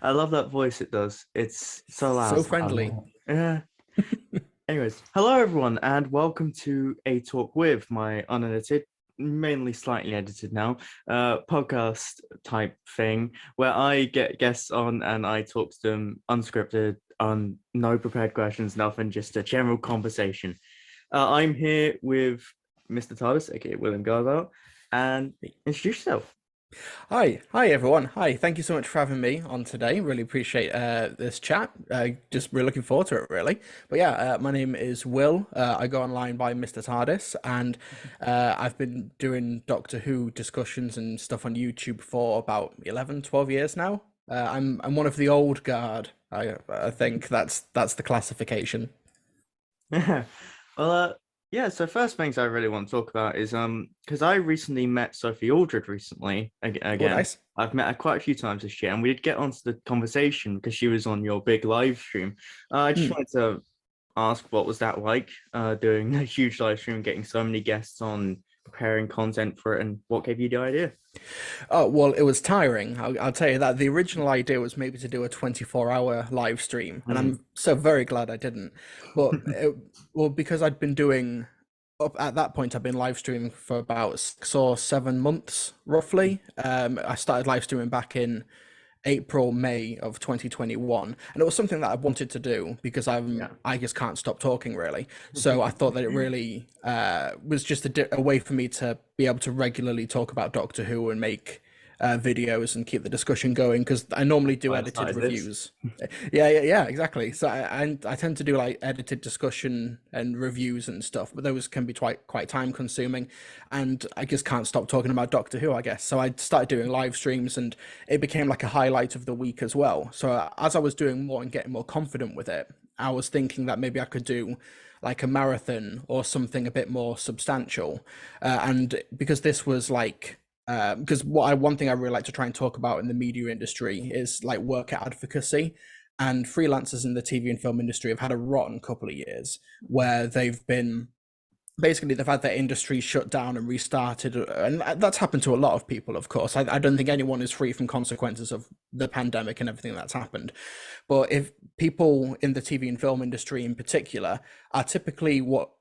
I love that voice it does. It's so loud. So friendly. Yeah. Anyways, hello everyone, and welcome to A Talk With, my unedited, mainly slightly edited now, podcast type thing where I get guests on and I talk to them unscripted, on no prepared questions, nothing, just a general conversation. I'm here with Mr. TARDIS, aka William Garvell, and introduce yourself. Hi everyone. Hi, thank you so much for having me on today. Really appreciate this chat. Just really looking forward to it, really. But yeah, my name is Will. I go online by Mr TARDIS, and I've been doing Doctor Who discussions and stuff on YouTube for about 11, 12 years now. I'm one of the old guard. I think that's the classification. Yeah. Well, yeah, so first things I really want to talk about is because I recently met Sophie Aldred recently Oh, again. nice. I've met her quite a few times this year, and we did get onto the conversation because she was on your big live stream. I just Hmm. wanted to ask what was that like, doing a huge live stream, getting so many guests on, preparing content for it, and what gave you the idea? Oh, well, it was tiring. I'll tell you that. The original idea was maybe to do a 24-hour live stream, and Hmm. I'm so very glad I didn't. But well, because I'd been doing up at that point, I've been live streaming for about 6 or 7 months, roughly. I started live streaming back in April, May of 2021, and it was something that I wanted to do because Yeah. I just can't stop talking really. So I thought that it really was just a way for me to be able to regularly talk about Doctor Who and make videos and keep the discussion going because I normally do Why I edited started this. reviews. Yeah, exactly. So I tend to do like edited discussion and reviews and stuff, but those can be quite time consuming, and I just can't stop talking about Doctor Who, I guess. So I started doing live streams, and it became like a highlight of the week as well. So as I was doing more and getting more confident with it, I was thinking that maybe I could do like a marathon or something a bit more substantial, and because this was like because one thing I really like to try and talk about in the media industry is like worker advocacy. And freelancers in the TV and film industry have had a rotten couple of years where they've been basically they've had their industry shut down and restarted, and that's happened to a lot of people, of course. I don't think anyone is free from consequences of the pandemic and everything that's happened. But if people in the TV and film industry in particular are typically what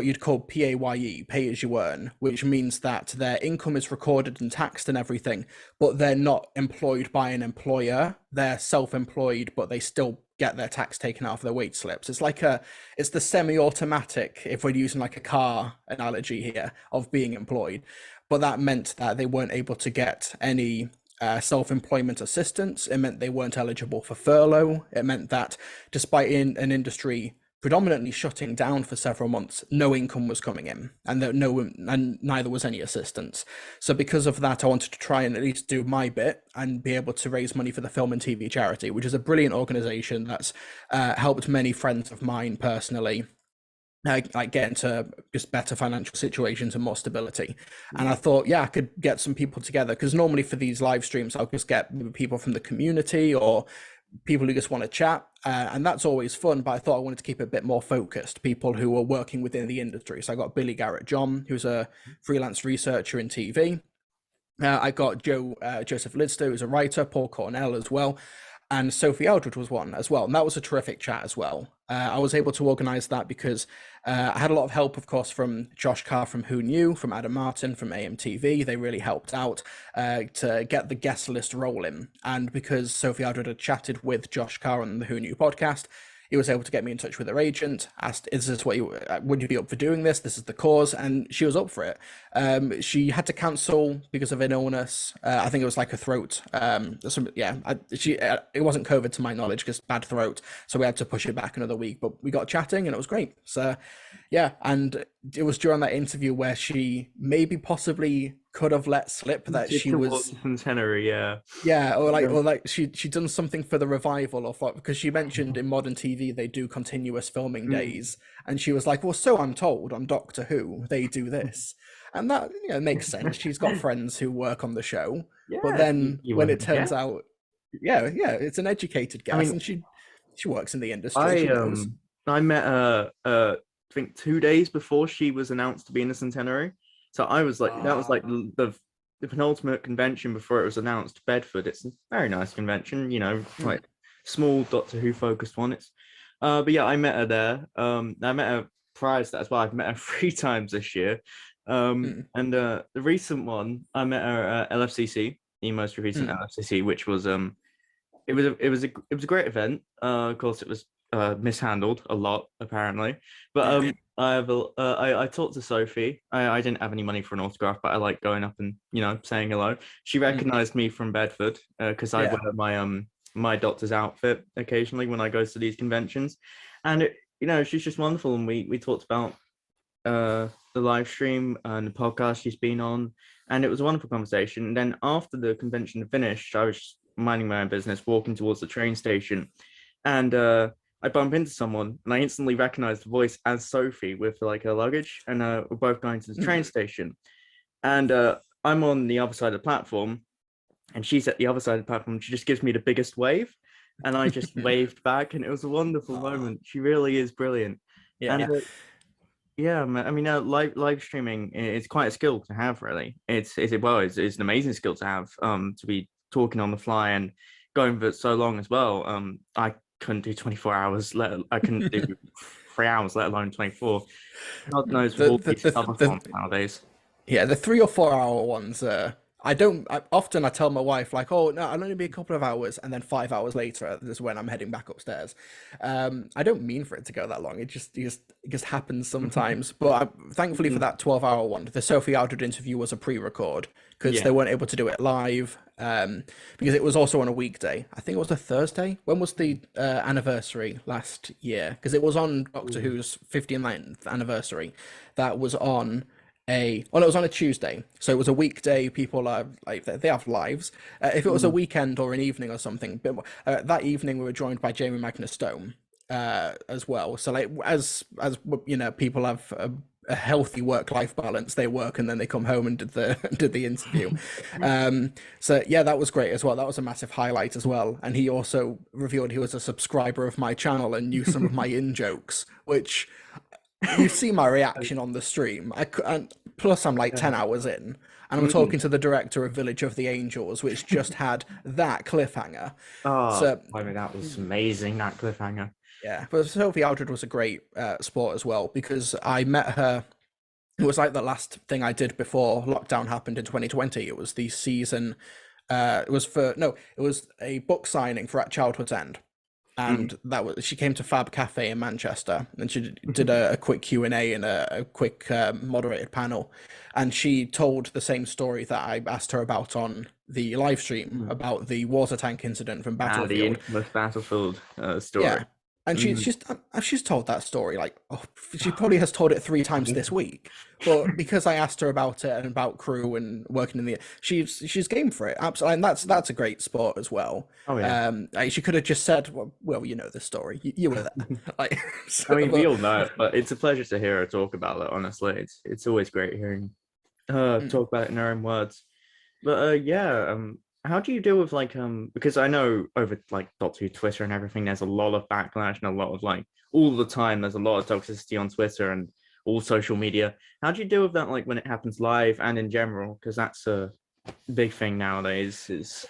you'd call PAYE, pay as you earn, which means that their income is recorded and taxed and everything, but they're not employed by an employer. They're self-employed, but they still get their tax taken out of their wage slips. It's the semi-automatic, if we're using like a car analogy here, of being employed. But that meant that they weren't able to get any self-employment assistance. It meant they weren't eligible for furlough. It meant that despite in an industry predominantly shutting down for several months, no income was coming in, and and neither was any assistance. So because of that, I wanted to try and at least do my bit and be able to raise money for the Film and TV Charity, which is a brilliant organization that's helped many friends of mine personally like get into just better financial situations and more stability. And I thought, yeah, I could get some people together because normally for these live streams, I'll just get people from the community or people who just want to chat. And that's always fun, but I thought I wanted to keep it a bit more focused, people who are working within the industry. So I got Billy Garrett John, who's a freelance researcher in TV. I got Joseph Lidster, who's a writer, Paul Cornell as well, and Sophie Aldred was one as well, and that was a terrific chat as well. I was able to organise that because I had a lot of help, of course, from Josh Carr from Who Knew, from Adam Martin from AMTV. They really helped out to get the guest list rolling, and because Sophie Aldred had chatted with Josh Carr on the Who Knew podcast, he was able to get me in touch with her agent, asked, is this what you, would you be up for doing this? This is the cause. And she was up for it. She had to cancel because of an illness. I think it was like a throat. It wasn't COVID to my knowledge, just bad throat. So we had to push it back another week, but we got chatting and it was great. So yeah. And it was during that interview where she maybe possibly could have let slip that she Towards was the centenary, yeah. yeah, Yeah. or like she'd done something for the revival of what because she mentioned in modern TV they do continuous filming Mm. days, and she was like, "Well, so I'm told on Doctor Who they do this," and that makes sense. She's got friends who work on the show, but Yeah, then you when weren't it a turns guest. out, yeah, it's an educated I guess, mean, and she works in the industry. I She knows. um I met her I think 2 days before she was announced to be in the centenary. So I was like that was like Ah, the the penultimate convention before it was announced, Bedford. It's a very nice convention, you know, like small Doctor Who focused one. It's but yeah, I met her there. I met her prior to that as well. I've met her 3 times this year. And the recent one, I met her at LFCC, the most recent LFCC, which was it was a great event. Of course, it was mishandled a lot apparently, but I talked to Sophie. I didn't have any money for an autograph, but I like going up and saying hello. She recognized me from Bedford because I wear my doctor's outfit occasionally when I go to these conventions, and she's just wonderful. And we talked about the live stream and the podcast she's been on, and it was a wonderful conversation. And then after the convention finished, I was minding my own business, walking towards the train station, and I bump into someone, and I instantly recognized the voice as Sophie with like her luggage, and we're both going to the train station, and I'm on the other side of the platform, and she's at the other side of the platform. She just gives me the biggest wave, and I just waved back, and it was a wonderful moment. She really is brilliant. And yeah, I mean, live streaming is quite a skill to have. Really, it's an amazing skill to have. To be talking on the fly and going for so long as well. I couldn't do 24 hours. I couldn't do 3 hours, let alone 24. God knows with all these other forms nowadays. Yeah, the 3 or 4 hour ones. Often I tell my wife like, oh no, I'll only be a couple of hours, and then 5 hours later is when I'm heading back upstairs. I don't mean for it to go that long. It just happens sometimes. But thankfully for that 12-hour one, the Sophie Aldred interview was a pre-record because they weren't able to do it live. Because it was also on a weekday. I think it was a Thursday. When was the anniversary last year? Because it was on Doctor Who's 59th anniversary. That was on it was on a Tuesday, so it was a weekday. People are like, they have lives. If it was a weekend or an evening or something, but that evening we were joined by Jamie Magnus Stone as well. So like as people have a healthy work-life balance. They work and then they come home and did the interview. So yeah, that was great as well. That was a massive highlight as well. And he also revealed he was a subscriber of my channel and knew some of my in-jokes, which you see my reaction on the stream. Plus I'm like 10 hours in, and I'm talking to the director of Village of the Angels, which just had that cliffhanger. So I mean, that was amazing, that cliffhanger. Yeah, but Sophie Aldred was a great sport as well, because I met her. It was like the last thing I did before lockdown happened in 2020. It was the season. It was a book signing for At Childhood's End. And she came to Fab Cafe in Manchester, and she did a quick Q&A and a quick moderated panel, and she told the same story that I asked her about on the live stream about the water tank incident from Battlefield. The infamous Battlefield story. Yeah. And she's told that story like, she probably has told it 3 times this week, but because I asked her about it and about crew and working in the, she's game for it, absolutely. And that's a great sport as well. Oh yeah. She could have just said, well, you know the story, you were there. Like, I mean, we all know it, but it's a pleasure to hear her talk about it. Honestly, it's always great hearing her talk about it in her own words. But how do you deal with like because I know over like Doctor Who Twitter and everything, there's a lot of backlash and a lot of like all the time there's a lot of toxicity on Twitter and all social media. How do you deal with that, like when it happens live and in general? Because that's a big thing nowadays.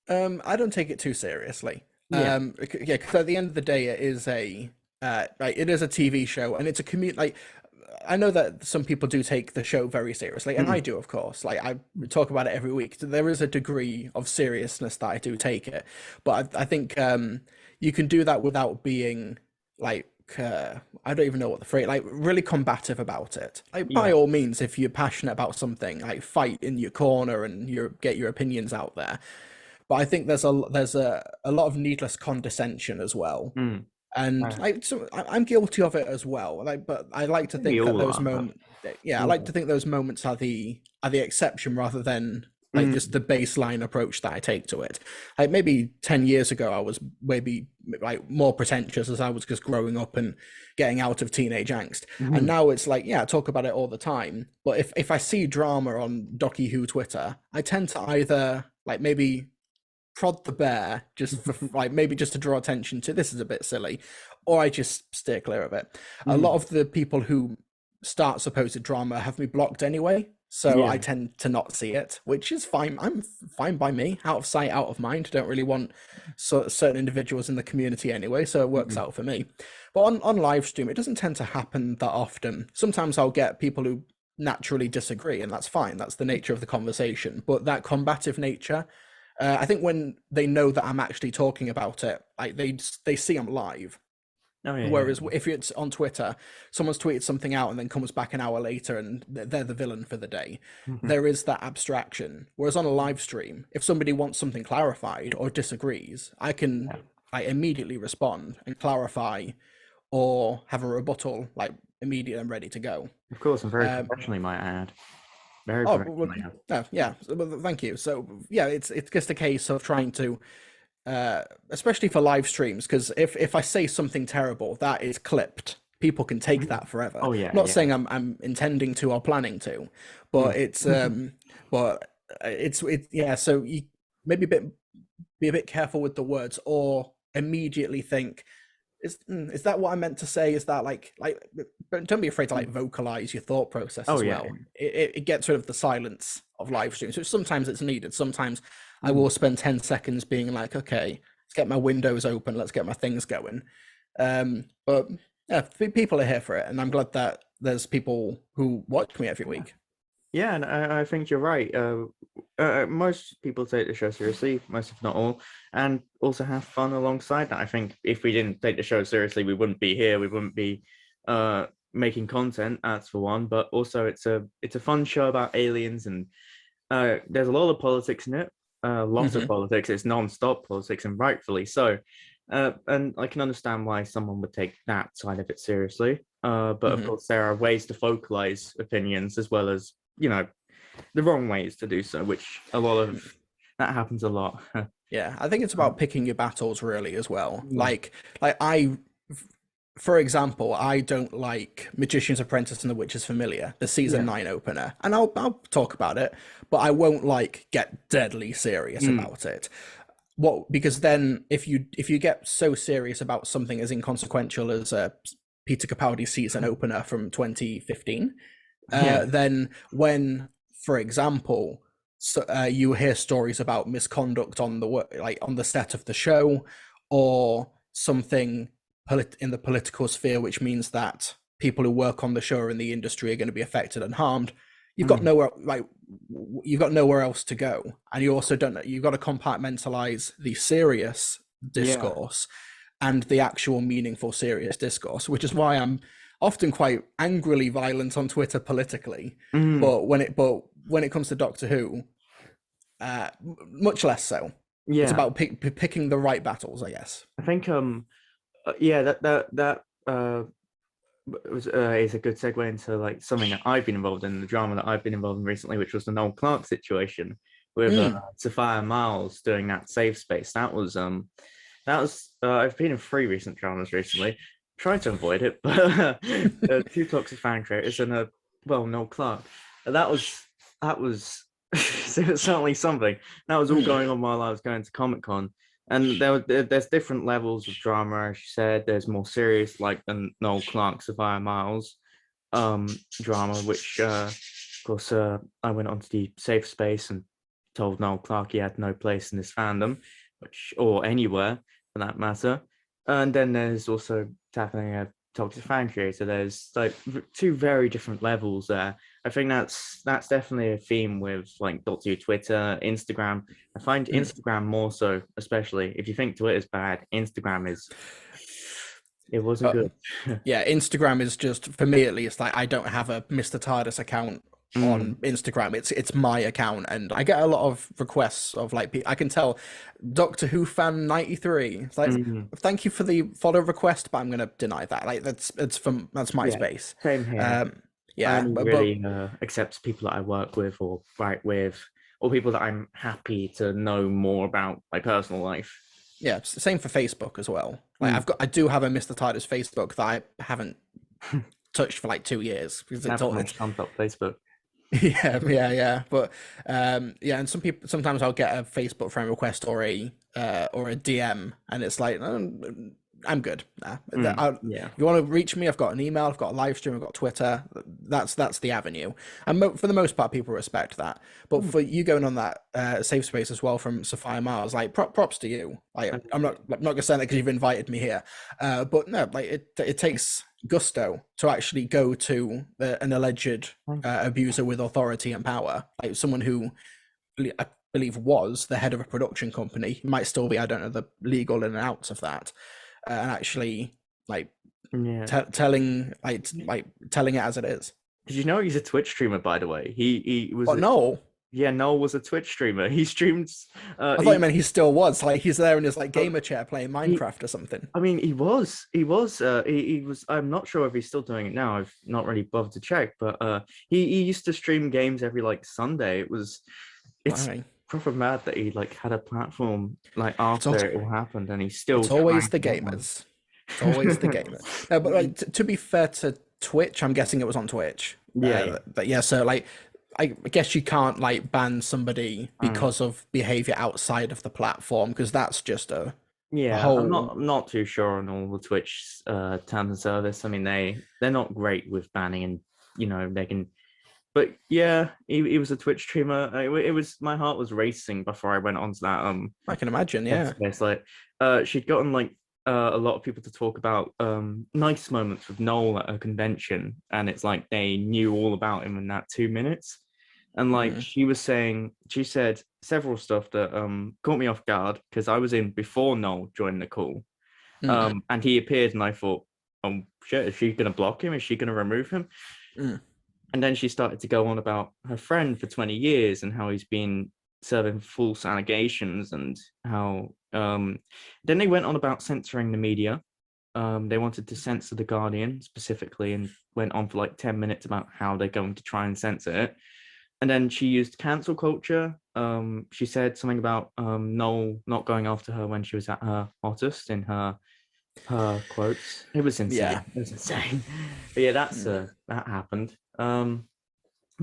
I don't take it too seriously. Because at the end of the day, it is a TV show, and it's a community. Like, I know that some people do take the show very seriously, and I do, of course. Like, I talk about it every week. There is a degree of seriousness that I do take it, but I think you can do that without being like I don't even know what the phrase, like really combative about it. Like, by all means, if you're passionate about something, like fight in your corner and get your opinions out there. But I think there's a lot of needless condescension as well. And I'm guilty of it as well. But I like to think that those moments, I like to think those moments are the exception rather than like just the baseline approach that I take to it. Like maybe 10 years ago, I was maybe like more pretentious as I was just growing up and getting out of teenage angst. And now it's like, I talk about it all the time. But if I see drama on Docky Who Twitter, I tend to either like maybe prod the bear just for like maybe just to draw attention to this is a bit silly, or I just steer clear of it. A lot of the people who start supposed drama have me blocked anyway, So I Yeah. tend to not see it, which is fine. I'm fine by me. Out of sight, out of mind. Don't really want certain individuals in the community anyway, so it works Mhm. out for me. But on live stream, it doesn't tend to happen that often. Sometimes I'll get people who naturally disagree, and that's fine. That's the nature of the conversation. But that combative nature, I think when they know that I'm actually talking about it, like they see I'm live. Oh yeah, yeah. Whereas if it's on Twitter, someone's tweeted something out and then comes back an hour later and they're the villain for the day. Mhm. There is that abstraction. Whereas on a live stream, if somebody wants something clarified or disagrees, Yeah. I immediately respond and clarify or have a rebuttal like immediately and ready to go. Of course, and very Um, professionally, might I add. Very oh, well, professionally. Yeah. yeah. Well, thank you. So yeah, it's just a case of trying to especially for live streams, because if I say something terrible, that is clipped. People can take Mhm. that forever. Oh I'm yeah, not yeah. saying I'm intending to or planning to, Mm. but but it's yeah. So you maybe be a bit careful with the words, or immediately think, is that what I meant to say? Is that but don't be afraid to like vocalize your thought process Oh as yeah. well. It gets rid of the silence of live streams. So sometimes it's needed. Sometimes I Mm. will spend 10 seconds being like, okay, let's get my windows open, let's get my things going. But yeah, people are here for it, and I'm glad that there's people who watch me every week. Yeah, and I think you're right. Most people take the show seriously, most if not all, and also have fun alongside that. I think if we didn't take the show seriously, we wouldn't be here. We wouldn't be making content. That's for one. But also, it's a fun show about aliens, and there's a lot of politics in it. Lots of Hmm. politics. It's non-stop politics, and rightfully so. And I can understand why someone would take that side of it seriously. But of Hmm. course, there are ways to vocalize opinions as well as the wrong ways to do so, which a lot of that happens a lot. Yeah, I think it's about picking your battles really as well. Mm. For example, I don't like Magician's Apprentice and The Witcher's Familiar, the season Yeah. 9 opener, and I'll talk about it, but I won't like get deadly serious Mm. about it. What Because then if you get so serious about something as inconsequential as Peter Capaldi's season opener from 2015, Yeah. then when, for example, you hear stories about misconduct on on the set of the show, or something in the political sphere, which means that people who work on the show or in the industry are going to be affected and harmed. You've got Mm. nowhere you've got nowhere else to go, and you also don't. You've got to compartmentalize the serious Yeah. discourse and the actual meaningful serious discourse, which is why I'm often quite angrily violent on Twitter politically, Mm. but when it comes to Doctor Who, much less so. It's Yeah. about picking the right battles, I guess. I think yeah, that was is a good segue into like something that I've been involved in, the drama that I've been involved in recently, which was the Noel Clark situation with Mm. Sophia Miles doing that safe space. I've been in 3 recent dramas recently. Tried to avoid it, but 2 toxic fan creators and Noel Clark. That was certainly something. That was all Mm. going on while I was going to Comic-Con. And there's different levels of drama, as you said. There's more serious, like the Noel Clark, Sophia Miles drama, which of course I went onto the safe space and told Noel Clark he had no place in this fandom, or anywhere for that matter. And then there's also tackling a toxic fan creator. There's like 2 very different levels there. I think that's definitely a theme with like Doctor Who Twitter, Instagram. I find Mm. Instagram more so, especially if you think Twitter's bad, Instagram is. It wasn't Uh, good. yeah, Instagram is just, for me at least, like I don't have a Mr TARDIS account on Mm, Instagram. It's my account, and I get a lot of requests of like I can tell Doctor Who fan 93. It's like, mm. thank you for the follow request, but I'm gonna deny that. Like that's my Yeah, space. same here. I Yeah, only but really accept people that I work with or write with, or people that I'm happy to know more about my personal life. yeah, it's the same for Facebook as well. Like Mm. I do have a Mr TARDIS Facebook that I haven't touched for like 2 years because it's Never all much it's comes up Facebook. yeah, but yeah, and sometimes I'll get a Facebook friend request or a DM, and it's like, I'm good. Yeah. If you want to reach me, I've got an email, I've got a live stream, I've got Twitter. That's the avenue, and for the most part, people respect that. But Mm. for you going on that safe space as well from Sophia Mars, like props to you. Like I'm not gonna say that because you've invited me here, but no, like it takes gusto to actually go to an alleged abuser with authority and power, like someone who I believe was the head of a production company. He might still be. I don't know the legal in and outs of that, and actually like Yeah. telling it as it is. Did you know he's a Twitch streamer, by the way? He was But a, no, yeah, Noel was a Twitch streamer. He streams I thought you meant he still was. Like he's there in his like gamer chair playing he Minecraft or something. I mean, he was. I'm not sure if he's still doing it now. I've not really bothered to check, but he used to stream games every like Sunday. It's Right. proper mad that he like had a platform like after it all happened, and he's still It's always trying the to get one. gamers. It's always the gamers. No, but like, to be fair to Twitch, I'm guessing it was on Twitch. Yeah, yeah. But yeah, so like I guess you can't like ban somebody Mm. because of behavior outside of the platform because that's just a Yeah, I'm whole. not too sure on all the Twitch terms and service. I mean, they're not great with banning, and they can. But yeah, he was a Twitch streamer. It was my heart was racing before I went onto that I can imagine, yeah. headspace. Like, she'd gotten like a lot of people to talk about nice moments with Noel at a convention, and it's like they knew all about him in that 2 minutes. And like Mm, she said several stuff that caught me off guard because I was in before Noel joined the call. mm, And he appeared, and I thought, oh shit, is she gonna block him? Is she gonna remove him? mm. And then she started to go on about her friend for 20 years and how he's been serving false allegations, and how then they went on about censoring the media. They wanted to censor the Guardian specifically, and went on for like 10 minutes about how they're going to try and censor it. And then she used cancel culture. She said something about Noel not going after her when she was at her hottest in her quotes. It was insane. Yeah. It was insane. But yeah, Mm. that happened.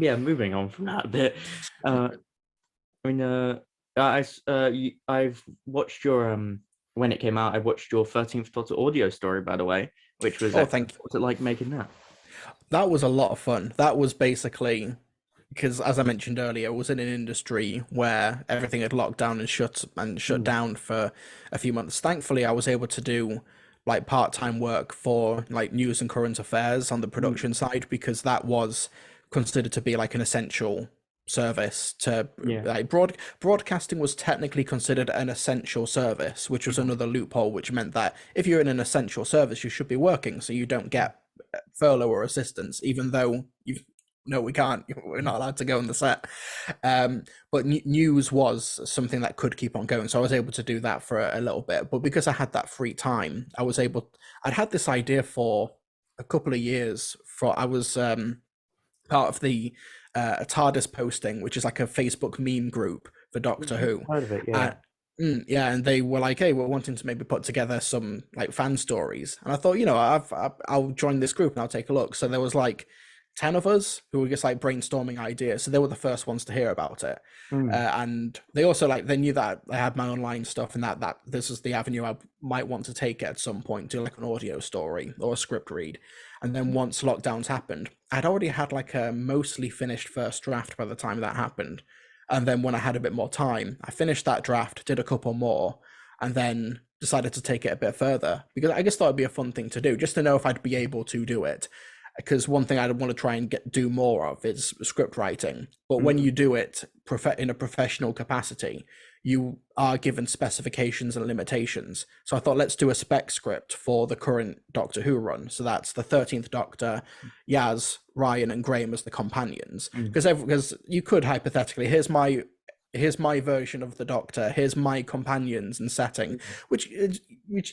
Yeah, moving on from that a bit. I mean, I've watched your when it came out. I watched your 13th Doctor audio story, by the way, which was Oh, excellent. thank you. What's it like making that? That was a lot of fun. That was basically because, as I mentioned earlier, I was in an industry where everything had locked down and shut Mm, down for a few months. Thankfully, I was able to do like part-time work for like news and current affairs on the mm, production side because that was considered to be like an essential service to yeah. like broadcasting was technically considered an essential service, which was Mhm. another loophole, which meant that if you're in an essential service, you should be working, so you don't get furlough or assistance, even though you no, we can't. We're not allowed to go on the set. But news was something that could keep on going, so I was able to do that for a little bit. But because I had that free time, I was able. I'd had this idea for a couple of years. For I was part of the TARDIS posting, which is like a Facebook meme group for Doctor Mhm. Who. Heard of it, yeah. Uh, yeah, and they were like, "Hey, we're wanting to maybe put together some like fan stories." And I thought, I'll join this group and I'll take a look. So there was like 10 of us who were just like brainstorming ideas. So they were the first ones to hear about it. Mm, And they also like they knew that I had my online stuff and that this is the avenue I might want to take it at some point, do like an audio story or a script read. And then once lockdowns happened, I'd already had like a mostly finished first draft by the time that happened. And then when I had a bit more time, I finished that draft, did a couple more, and then decided to take it a bit further because I just thought it'd be a fun thing to do, just to know if I'd be able to do it. Because one thing I'd want to try and do more of is script writing. But when mm, you do it in a professional capacity, you are given specifications and limitations. So I thought, let's do a spec script for the current Doctor Who run. So that's the 13th Doctor, Yaz, Ryan, and Graham as the companions. mm, Because you could hypothetically, here's my version of the Doctor, here's my companions and setting, mm, which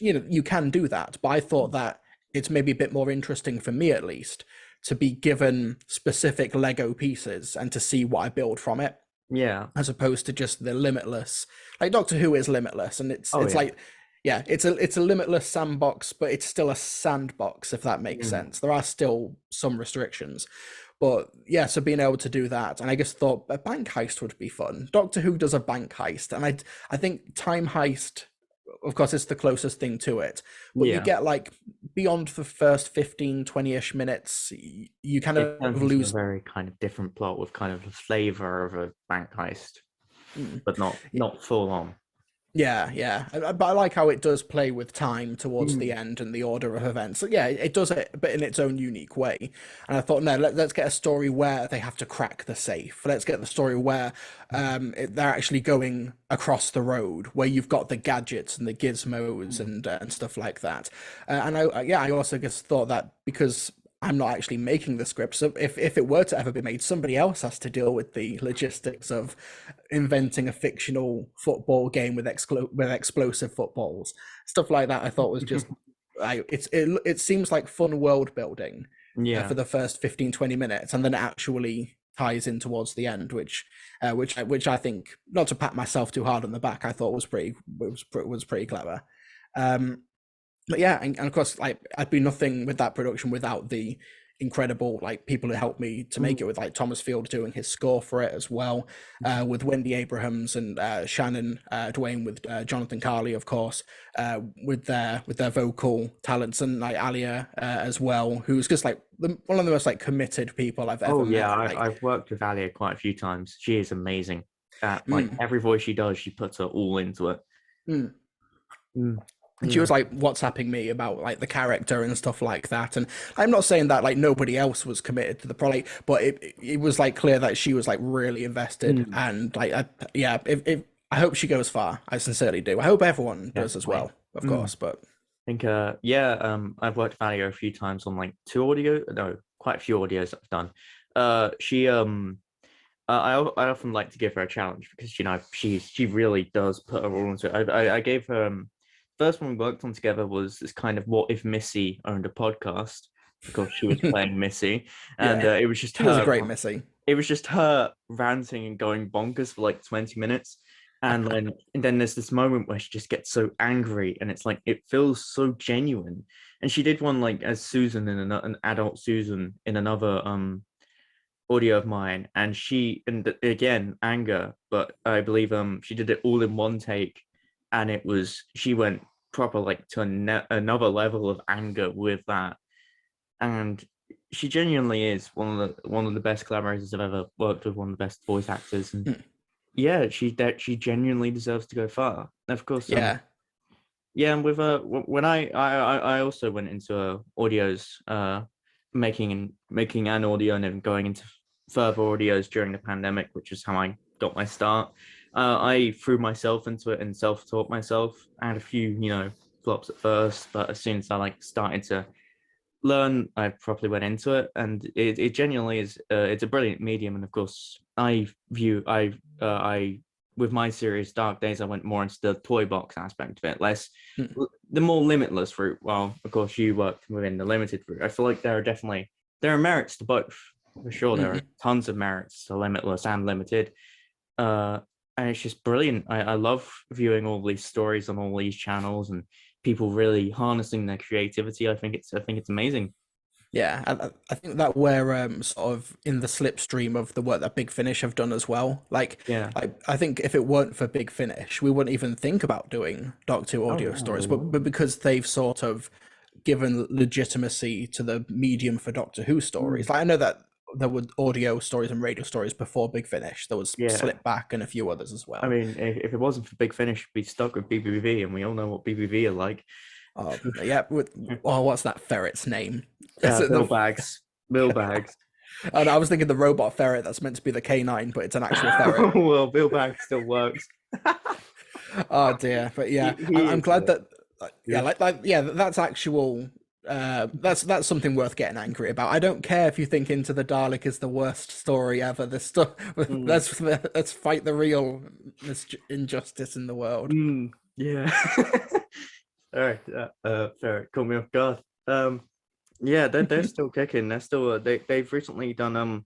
you can do that. But I thought that it's maybe a bit more interesting for me at least to be given specific Lego pieces and to see what I build from it yeah. as opposed to just the limitless. Like Doctor Who is limitless, and it's Oh it's yeah. like yeah, it's a limitless sandbox, but it's still a sandbox if that makes Mm, sense. There are still some restrictions. But yeah, so being able to do that, and I just thought a bank heist would be fun. Doctor Who does a bank heist, and I think Time Heist of course, it's the closest thing to it. But you Yeah, get like beyond the first 15, 20-ish minutes, you kind it of turns into a lose. very kind of different plot with kind of the flavor of a bank heist, Mm. but not full on. Yeah, yeah, but I like how it does play with time towards the Mm. end and the order of events. So yeah, it does it, but in its own unique way. And I thought, no, let's get a story where they have to crack the safe. Let's get the story where they're actually going across the road, where you've got the gadgets and the gizmos and stuff like that. And I also just thought that because I'm not actually making the script. So if it were to ever be made, somebody else has to deal with the logistics of inventing a fictional football game with explosive footballs, stuff like that. I thought was just, it seems like fun world building Yeah. for the first 15, 20 minutes, and then it actually ties in towards the end, which I think, not to pat myself too hard on the back, I thought was pretty clever. Um, but yeah, and of course, like I'd be nothing with that production without the incredible like people who helped me to make it, Mm. with like Thomas Field doing his score for it as well, with Wendy Abrahams and Shannon Dwayne, with Jonathan Carley, of course, with their vocal talents, and like Alia as well, who's just like one of the most like committed people I've ever Oh yeah, met. Like, I've worked with Alia quite a few times. She is amazing. Like mm, every voice she does, she puts her all into it. mm. Mm. And she Yeah. was like WhatsApping me about like the character and stuff like that. And I'm not saying that like nobody else was committed to the project, but it was like clear that she was like really invested. Mm. And like, yeah, if I hope she goes far. I sincerely do. I hope everyone does as Definitely. well, of Mm. course. But I think I've worked with Alia a few times on like quite a few audios I've done. She I often like to give her a challenge because she really does put her all into it. I gave her first one we worked on together was this kind of what if Missy owned a podcast, because she was playing Missy, and yeah, it was just she was a her. great Missy. It was just her ranting and going bonkers for like 20 minutes. And then there's this moment where she just gets so angry, and it's like it feels so genuine. And she did one like as Susan in an adult Susan in another audio of mine, and again anger, but I believe she did it all in one take, and she went proper like to another level of anger with that. And she genuinely is one of the best collaborators I've ever worked with, one of the best voice actors. And Hmm. yeah, she genuinely deserves to go far. And of course, Yeah. yeah, and with when I also went into audios, making an audio and then going into further audios during the pandemic, which is how I got my start. I threw myself into it and self-taught myself. I had a few, flops at first, but as soon as I like started to learn, I properly went into it, and it genuinely is. It's a brilliant medium, and of course, I with my series Dark Days, I went more into the toy box aspect of it, less Hmm. the more limitless route. Well, of course, you worked within the limited route. I feel like there are merits to both. For sure, there are Hmm. tons of merits to limitless and limited. Uh, and it's just brilliant. I love viewing all these stories on all these channels and people really harnessing their creativity. I think it's amazing. Yeah, I think that we're sort of in the slipstream of the work that Big Finish have done as well. Yeah. I think if it weren't for Big Finish, we wouldn't even think about doing Doctor Who Oh audio no, we stories. But wouldn't. because they've sort of given legitimacy to the medium for Doctor Who Mm, stories, like I know that there were audio stories and radio stories before Big Finish. There was yeah. Slip Back and a few others as I well. mean, if it wasn't for Big Finish, we'd be stuck with BBV, and we all know what BBV are like. Yeah, what's that ferret's name? Is it Bill the? Bags. Bill Bags. And I was thinking the robot ferret that's meant to be the canine, but it's an actual ferret. Well, Bill Bags still works. Oh dear, but he, yeah, he I'm is. glad that yeah, He's, yeah, that's actual. That's something worth getting angry about. I don't care if you think Into the Dalek is the worst story ever. This stuff. mm, Let's fight the real injustice in the world. yeah. All right. Ferret caught me off guard. Yeah, they're still kicking. They're still. They've recently done.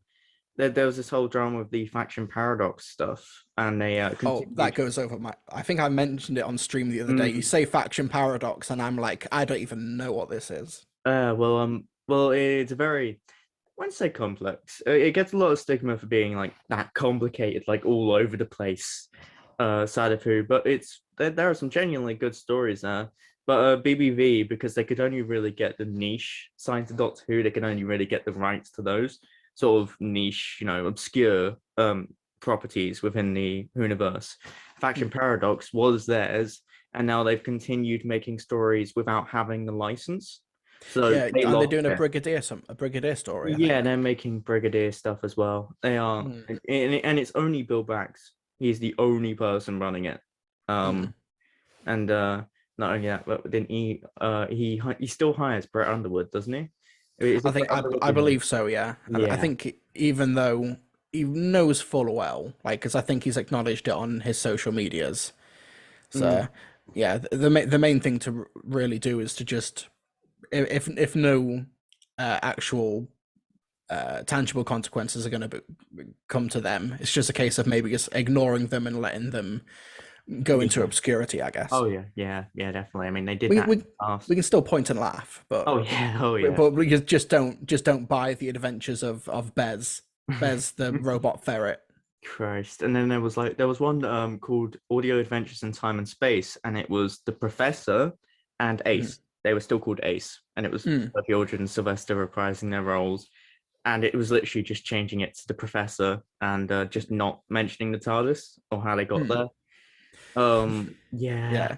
There was this whole drama with the faction paradox stuff, and they Oh, that continued. goes over my. I think I mentioned it on stream the other day. You Mm, say faction paradox, and I'm like, I don't even know what this is. well, it's a very, I wouldn't say complex. It gets a lot of stigma for being like that complicated, like all over the place, side of who. But it's there are some genuinely good stories there. But BBV, because they could only really get the niche side to Doctor Who, they could only really get the rights to those sort of niche, obscure properties within the universe. Faction Paradox was theirs, and now they've continued making stories without having the license. So Yeah, they and they're lost doing it. a Brigadier story, I Yeah, think. they're making Brigadier stuff as well. They are, Mm, and it's only Bill Bax. He's the only person running it. mm. And not only that, but then he still hires Brett Underwood, doesn't he? Is I it think Brett Underwood? I believe so. Yeah, I Yeah. think even though he knows full well, like, because I think he's acknowledged it on his social medias. So, Mm, yeah, the main thing to really do is to just, if no actual tangible consequences are going to come to them, it's just a case of maybe just ignoring them and letting them go into yeah. obscurity, I guess. Oh yeah, yeah, yeah, definitely. I mean, they did We that in we the past. we can still point and laugh, but Oh yeah, oh yeah. but we just don't buy the adventures of Bez the robot ferret. Christ. And then there was one called Audio Adventures in Time and Space, and it was the Professor and Mm. Ace. They were still called Ace, and it was Mm. Sophie Aldred and Sylvester reprising their roles. And it was literally just changing it to the Professor and just not mentioning the TARDIS or how they got Mm. there. Yeah, Yeah,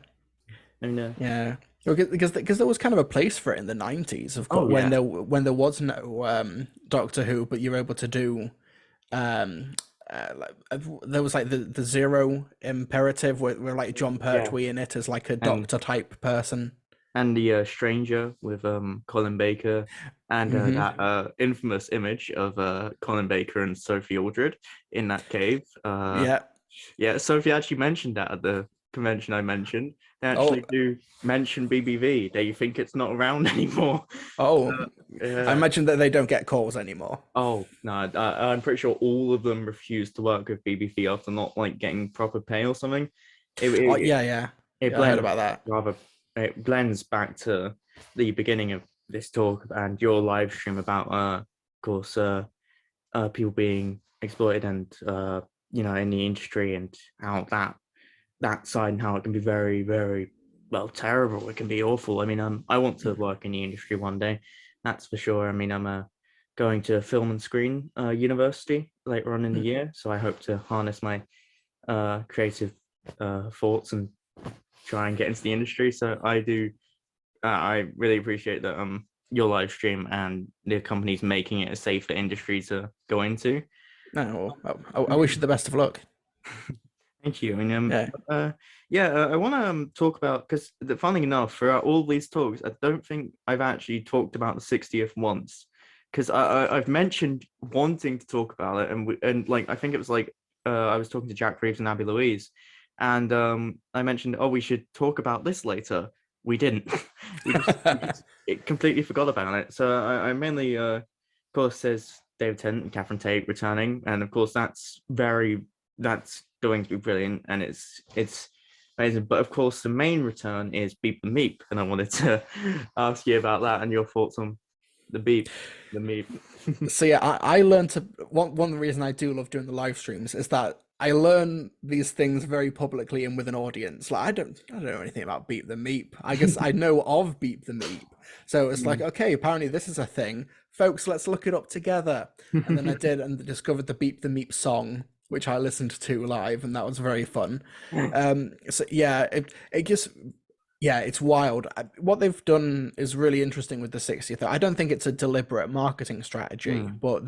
I know. yeah. Because there was kind of a place for it in the 90s, of course, Oh yeah, when there was no Doctor Who, but you were able to do um there was like the zero imperative where like John yeah. Pertwee in it as like a And doctor type person. the Stranger with Colin Baker, and Hmm. that infamous image of Colin Baker and Sophie Aldred in that cave. Yeah. Yeah, Sophie actually mentioned that at the convention I mentioned. They Oh, actually do mention BBV. They think it's not around anymore. oh, I Yeah. imagine that they don't get calls anymore. Oh no, I'm pretty sure all of them refused to work with BBC after not like getting proper pay or something. It Oh, it, yeah, yeah. it Yeah, I heard blends about that. rather it blends back to the beginning of this talk and your live stream about of course people being exploited and in the industry and how that side and how it can be very, very well terrible. It can be awful. I mean, I want to work in the industry one day, that's for sure. I mean, I'm going to film and screen university later on in the Mm. year, so I hope to harness my creative thoughts and try and get into the industry. So I do. I really appreciate that your live stream and the company's making it a safer industry to go into. No, well, I wish you the best of luck. Thank you. I mean, Yeah. yeah, I want to talk about because funny enough, throughout all these talks, I don't think I've actually talked about the 60th once, because I've mentioned wanting to talk about it, and like I think it was like I was talking to Jack Reeves and Abby Louise, and I mentioned, oh, we should talk about this later. We didn't. We just it completely forgot about it. So I mainly, of course, there's David Tennant and Catherine Tate returning, and of course that's going to be brilliant, and it's amazing. But of course, the main return is Beep the Meep, and I wanted to ask you about that and your thoughts on the Beep, the Meep. So yeah, I learned to one of the reason I do love doing the live streams is that I learn these things very publicly and with an audience. Like I don't know anything about Beep the Meep. I guess I know of Beep the Meep. So it's like, okay, apparently this is a thing. Folks, let's look it up together. And then I did and discovered the Beep the Meep song, which I listened to live, and that was very fun. So yeah, it just yeah, it's wild. What they've done is really interesting with the 60th. I don't think it's a deliberate marketing strategy, Mm, but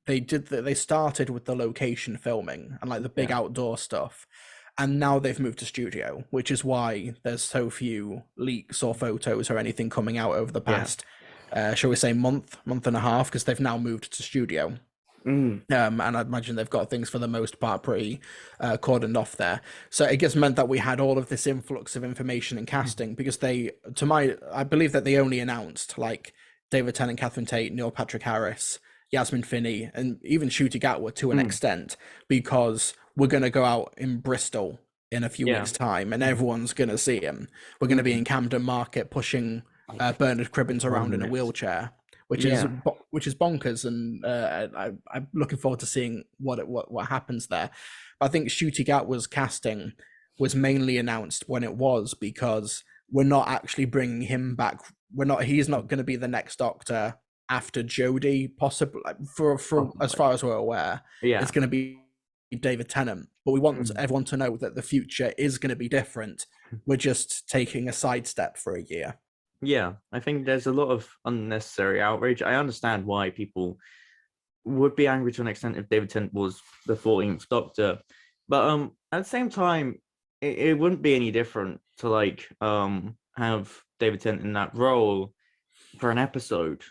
they started with the location filming and like the big yeah, outdoor stuff. And now they've moved to studio, which is why there's so few leaks or photos or anything coming out over the yeah. past, shall we say, month and a half, because they've now moved to studio. Mm, And I'd imagine they've got things for the most part pretty cordoned off there. So it just meant that we had all of this influx of information and casting because I believe that they only announced like David Tennant, Catherine Tate, Neil Patrick Harris, Yasmin Finney, and even Ncuti Gatwa to an mm, extent because we're going to go out in Bristol in a few yeah. weeks' time and everyone's going to see him. We're going to be Mm, in Camden Market pushing Bernard Cribbins around in a moments. wheelchair, Yeah. which is bonkers, and I'm looking forward to seeing what happens there. But I think Ncuti Gatwa's casting was mainly announced when it was because we're not actually bringing him back. He's not going to be the next Doctor after Jodie, possibly, for as Possibly. far as we're aware. Yeah. It's going to be David Tennant, but we want Mm. everyone to know that the future is going to be different. We're just taking a sidestep for a year. Yeah, I think there's a lot of unnecessary outrage. I understand why people would be angry to an extent if David Tennant was the 14th Doctor, but at the same time, it wouldn't be any different to like have David Tennant in that role for an episode.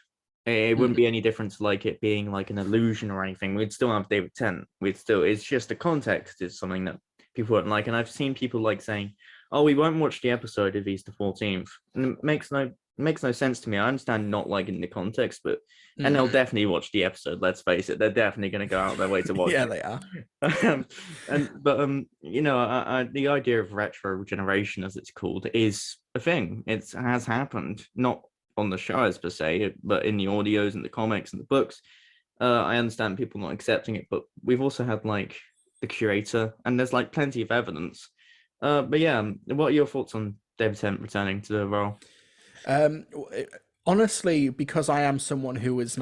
It wouldn't be any different to like it being like an illusion or anything. We'd still have David Tennant. We'd still, it's just the context is something that people wouldn't like. And I've seen people like saying, "Oh, we won't watch the episode if he's the 14th." And it makes no sense to me. I understand not liking the context, but and they'll definitely watch the episode. Let's face it, they're definitely going to go out their way to watch Yeah, it. they are. You know, the idea of retro regeneration, as it's called, is a thing. It has happened, not on the shows per se, but in the audios and the comics and the books. I understand people not accepting it, but we've also had like the curator, and there's like plenty of evidence. But yeah, what are your thoughts on David Tennant returning to the role? Um, Honestly, because I am someone who's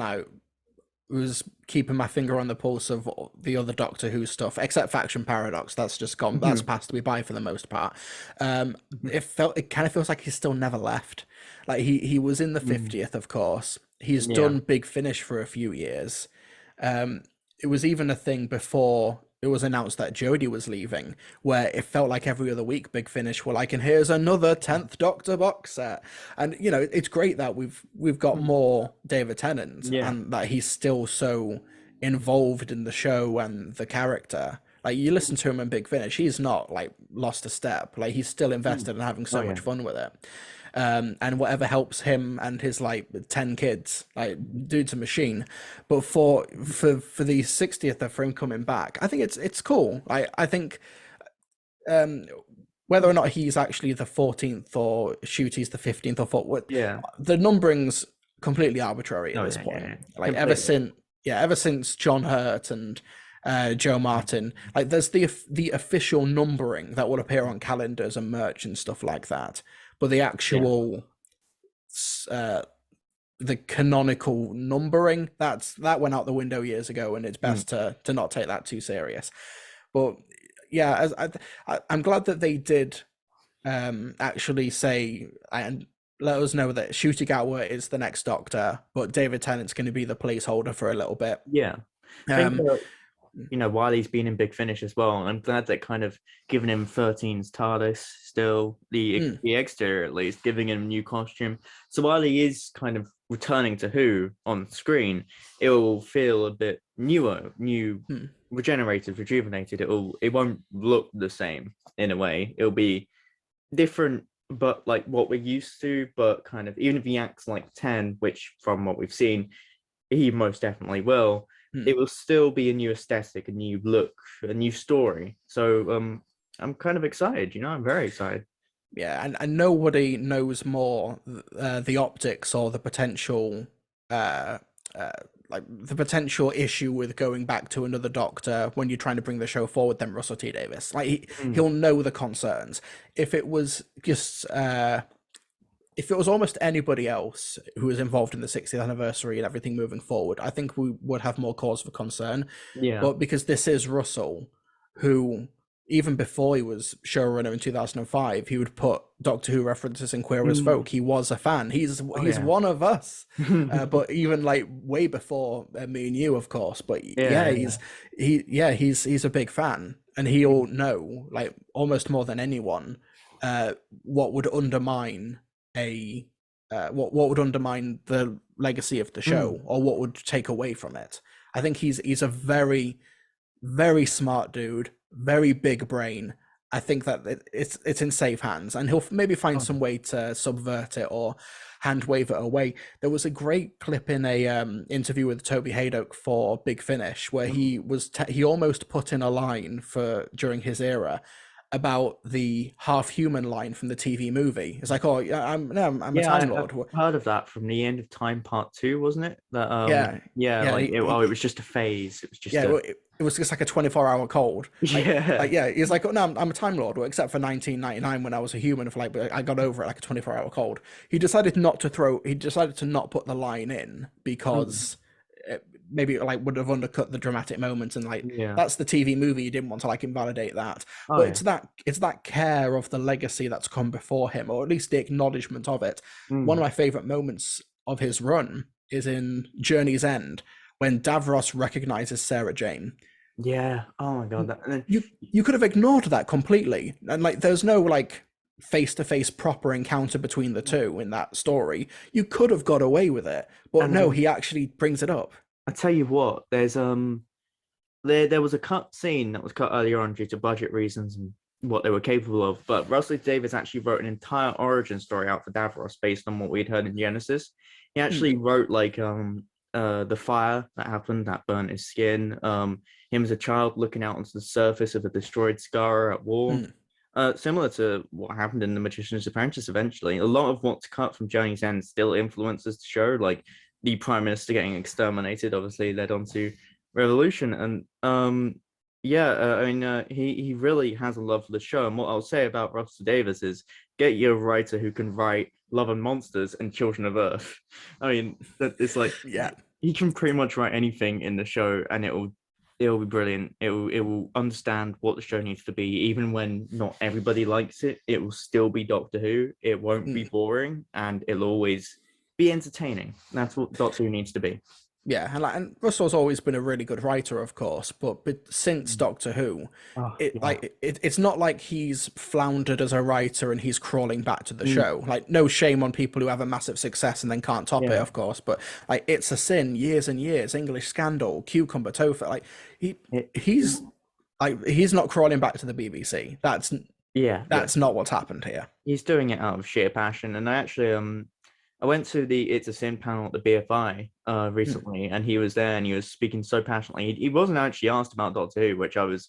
keeping my finger on the pulse of the other Doctor Who stuff, except Faction Paradox. That's just gone. That's passed me by for the most part. It kind of feels like he's still never left. Like he was in the 50th, of course. He's Yeah. done Big Finish for a few years. It was even a thing before it was announced that Jodie was leaving, where it felt like every other week Big Finish were like, and here's another 10th Doctor box set. And you know, it's great that we've got more David Tennant Yeah. and that he's still so involved in the show and the character. Like you listen to him in Big Finish, he's not like lost a step. Like he's still invested and having so Oh, yeah. much fun with it. And whatever helps him and his like 10 kids, like dude's a machine. But for the 60th of him coming back, I think it's cool. I think whether or not he's actually the 14th or Shooty's the 15th or what, Yeah. the numbering's completely arbitrary at Oh, this yeah, point. yeah, yeah. Like Completely. ever since John Hurt and Joe Martin, like there's the official numbering that will appear on calendars and merch and stuff like that, but the actual the canonical numbering that went out the window years ago, and it's best to not take that too serious. But yeah, as I'm glad that they did actually say and let us know that Ncuti Gatwa is the next Doctor, but David Tennant's going to be the placeholder for a little bit. Yeah. I think Um, you know, while he's been in Big Finish as well, I'm glad that kind of giving him 13's TARDIS still, the exterior at least, giving him a new costume. So while he is kind of returning to Who on screen, it will feel a bit newer, regenerated, rejuvenated. It won't look the same in a way. It'll be different, but like what we're used to, but kind of even if he acts like 10, which from what we've seen, he most definitely will, it will still be a new aesthetic, a new look, a new story. So I'm kind of excited, you know, I'm very excited. yeah, and nobody knows more the optics or the potential uh, like the potential issue with going back to another Doctor when you're trying to bring the show forward than Russell T Davies. Like he'll know the concerns. If it was just if it was almost anybody else who was involved in the 60th anniversary and everything moving forward, I think we would have more cause for concern. Yeah. But because this is Russell, who even before he was showrunner in 2005, he would put Doctor Who references in Queer as Folk. He was a fan. He's yeah. one of us. But even like way before me and you, of course. But Yeah, he's a big fan, and he'll know like almost more than anyone what would undermine what would undermine the legacy of the show or what would take away from it. I think he's a very, very smart dude, very big brain. I think that it's in safe hands, and he'll maybe find some way to subvert it or hand wave it away. There was a great clip in a interview with Toby Haydock for Big Finish where he almost put in a line for during his era, about the half human line from the TV movie. It's like, oh, yeah, I'm a Yeah, Time I've Lord. heard of that from the End of Time Part 2, wasn't it? That Yeah, yeah, yeah, like it was just a phase. It was just yeah. a It was just like a 24-hour cold. yeah. Yeah, he's like, oh no, I'm a Time Lord. Well, except for 1999 when I was a human for like, but I got over it like a 24-hour cold. He decided not to throw. He decided to not put the line in Mm, because maybe it, like would have undercut the dramatic moments, and like yeah. that's the TV movie. You didn't want to like invalidate that, Oh but yeah. it's that care of the legacy that's come before him, or at least the acknowledgement of it. One of Mm, my favorite moments of his run is in Journey's End when Davros recognizes Sarah Jane. yeah. Oh my God. That, and then, You could have ignored that completely, and like there's no like face-to-face proper encounter between the two in that story. You could have got away with it, but and no, he actually brings it up. I tell you what, there's there was a cut scene that was cut earlier on due to budget reasons and what they were capable of. But Russell Davis actually wrote an entire origin story out for Davros based on what we'd heard in Genesis. He Mm, actually wrote like the fire that happened that burnt his skin, him as a child looking out onto the surface of a destroyed scar at war. mm, Similar to what happened in The Magician's Apprentice eventually. A lot of what's cut from Journey's End still influences the show, like the Prime Minister getting exterminated obviously led on to Revolution. And yeah, I mean, he really has a love for the show. And what I'll say about Russell Davis is get you a writer who can write Love and Monsters and Children of Earth. I mean, that it's like yeah. he can pretty much write anything in the show, and it'll be brilliant. It will understand what the show needs to be, even when not everybody likes it. It will still be Doctor Who. It won't be Mm. boring, and it'll always be entertaining. That's what Doctor Who needs to be. Yeah, and Russell's always been a really good writer, of course, but since Mm. Doctor Who, Oh yeah. it's not like he's floundered as a writer and he's crawling back to the Mm. show. Like, no shame on people who have a massive success and then can't top it, Yeah. of course, but like It's a Sin, Years and Years, English Scandal, Cucumber Topher, like he It, he's he's not crawling back to the BBC. yeah. Yeah. That's not what's happened here. He's doing it out of sheer passion. And I actually I went to the It's a Sin panel at the BFI Mm, recently, and he was there and he was speaking so passionately. He wasn't actually asked about Doctor Who, which I was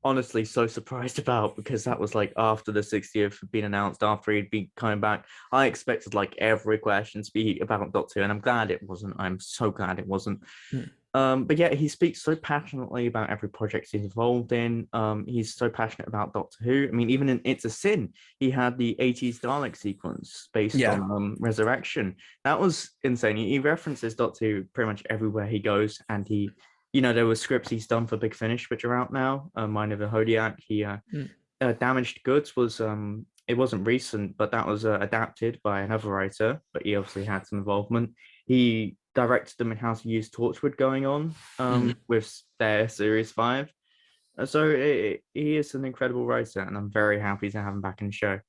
honestly so surprised about because that was like after the 60th had been announced, after he'd been coming back. I expected like every question to be about Doctor Who, and I'm glad it wasn't. I'm so glad it wasn't. mm. But yeah, he speaks so passionately about every project he's involved in. He's so passionate about Doctor Who. I mean, even in It's a Sin, he had the 80s Dalek sequence based Yeah. on Resurrection. That was insane. He references Doctor Who pretty much everywhere he goes, and there were scripts he's done for Big Finish, which are out now. Mine of the Hodiak. Mm, Damaged Goods was it wasn't recent, but that was adapted by another writer, but he obviously had some involvement. He directed them in How to Use Torchwood going on mm. with their Series 5. So he is an incredible writer, and I'm very happy to have him back in the show.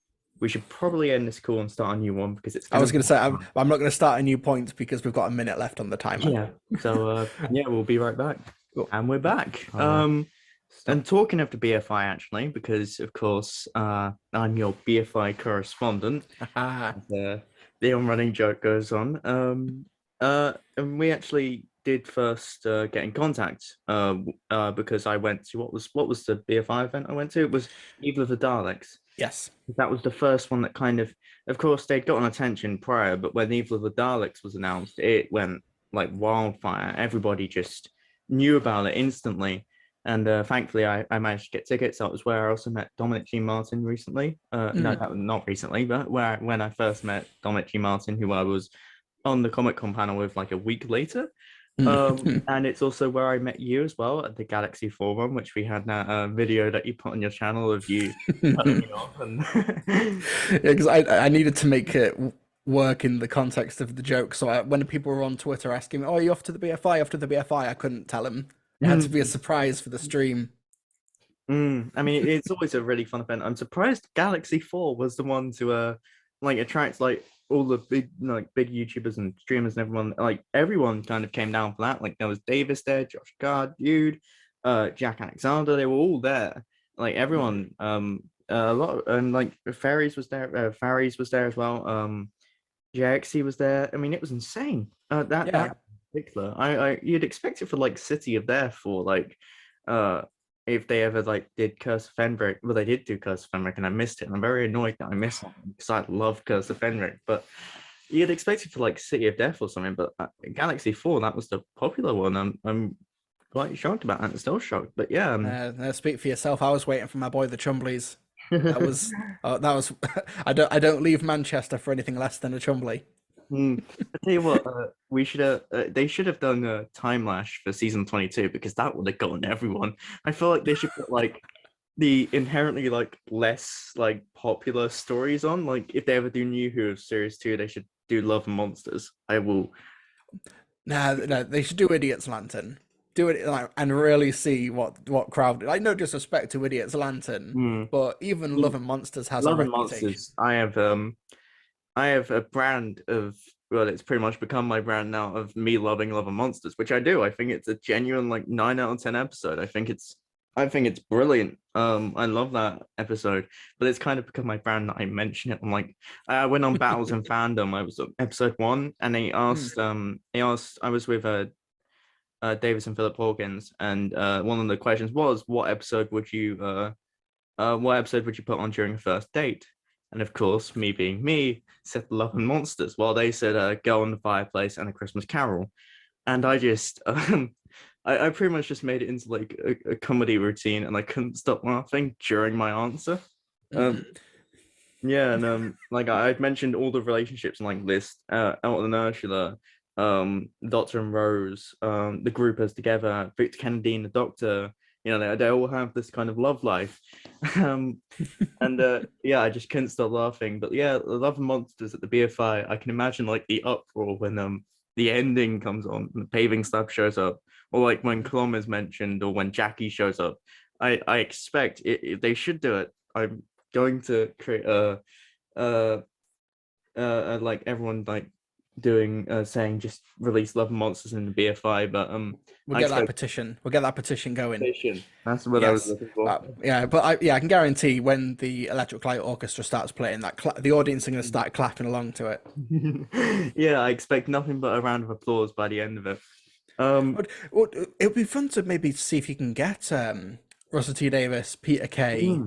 We should probably end this call and start a new one because it's I been a was going to say long time. I'm not going to start a new point because we've got a minute left on the timer. Yeah. So yeah, we'll be right back. Cool. And we're back. Stop. And talking of the BFI, actually, because of course I'm your BFI correspondent. The running joke goes on. And we actually did first get in contact because I went to what was the BFI event I went to? It was Evil of the Daleks. Yes. That was the first one that of course, they'd gotten attention prior, but when Evil of the Daleks was announced, it went like wildfire. Everybody just knew about it instantly. And thankfully, I managed to get tickets. That was where I also met Dominic G. Martin recently. No, Mm. not recently, but when I first met Dominic G. Martin, who I was on the Comic Con panel with like a week later. Mm. And it's also where I met you as well at the Galaxy Forum, which we had that video that you put on your channel of you cutting me off. And Yeah, because I needed to make it work in the context of the joke. So when people were on Twitter asking me, "Oh, are you off to the BFI? Off to the BFI?" I couldn't tell them. It had to be a surprise for the stream. I mean, it's always a really fun event. I'm surprised Galaxy 4 was the one to like attract like all the big YouTubers and streamers and everyone. Like everyone kind of came down for that. Like there was Davis there, Josh Gard, Dude, Jack Alexander. They were all there. Like everyone. A lot and like Fairies was there. Faries was there as well. JXC was there. I mean, it was insane. That Yeah. in particular, I you'd expect it for like City of there for like if they ever like did Curse of Fenric. Well, they did do Curse of Fenric, and I missed it. And I'm very annoyed that I missed it because I love Curse of Fenric. But you'd expect it for like City of Death or something. But Galaxy 4, that was the popular one. I'm quite shocked about that. I'm still shocked. But yeah. Speak for yourself. I was waiting for my boy the Chumbleys. That was that was. I don't leave Manchester for anything less than a Chumbly. I tell you what, we should have. They should have done a time lash for season 22 because that would have gotten everyone. I feel like they should put like the inherently like less like popular stories on. Like if they ever do New Who series 2, they should do Love and Monsters. I will. Nah, no, they should do Idiot's Lantern. Do it like, and really see what crowd. Like no disrespect to Idiot's Lantern, Hmm. but even Love and Monsters has a Love and reputation. Monsters. I have a brand of, well, it's pretty much become my brand now of me loving Love and Monsters, which I do. I think it's a genuine like 9 out of 10 episode. I think it's brilliant. I love that episode, but it's kind of become my brand that I mention it. I'm like, I went on Battles in Fandom. I was on episode 1, and they asked. I was with Davis and Philip Hawkins, and one of the questions was, what episode would you put on during a first date? And of course, me being me, said Love and Monsters, while they said Girl in the Fireplace and A Christmas Carol. And I just, I pretty much just made it into like a comedy routine, and I couldn't stop laughing during my answer. Um, yeah, and like I'd mentioned all the relationships and like list, Elton and Ursula, Doctor and Rose, the group as together, Victor Kennedy and the Doctor. You know, they all have this kind of love life. um, and yeah, I just couldn't stop laughing. But yeah, Love and Monsters at the BFI, I can imagine like the uproar when the ending comes on and the paving slab shows up, or like when Klom is mentioned, or when Jackie shows up. I expect they should do it. I'm going to create uh like everyone like doing saying just release Love and Monsters in the BFI, but We'll I get that expect petition. We'll get that petition going. competition. That's what I was Yes. looking for. Yeah, but I can guarantee when the Electric Light Orchestra starts playing that, the audience are going to start clapping along to it. Yeah, I expect nothing but a round of applause by the end of it. Um, It would be fun to maybe see if you can get Russell T Davis, Peter Kay,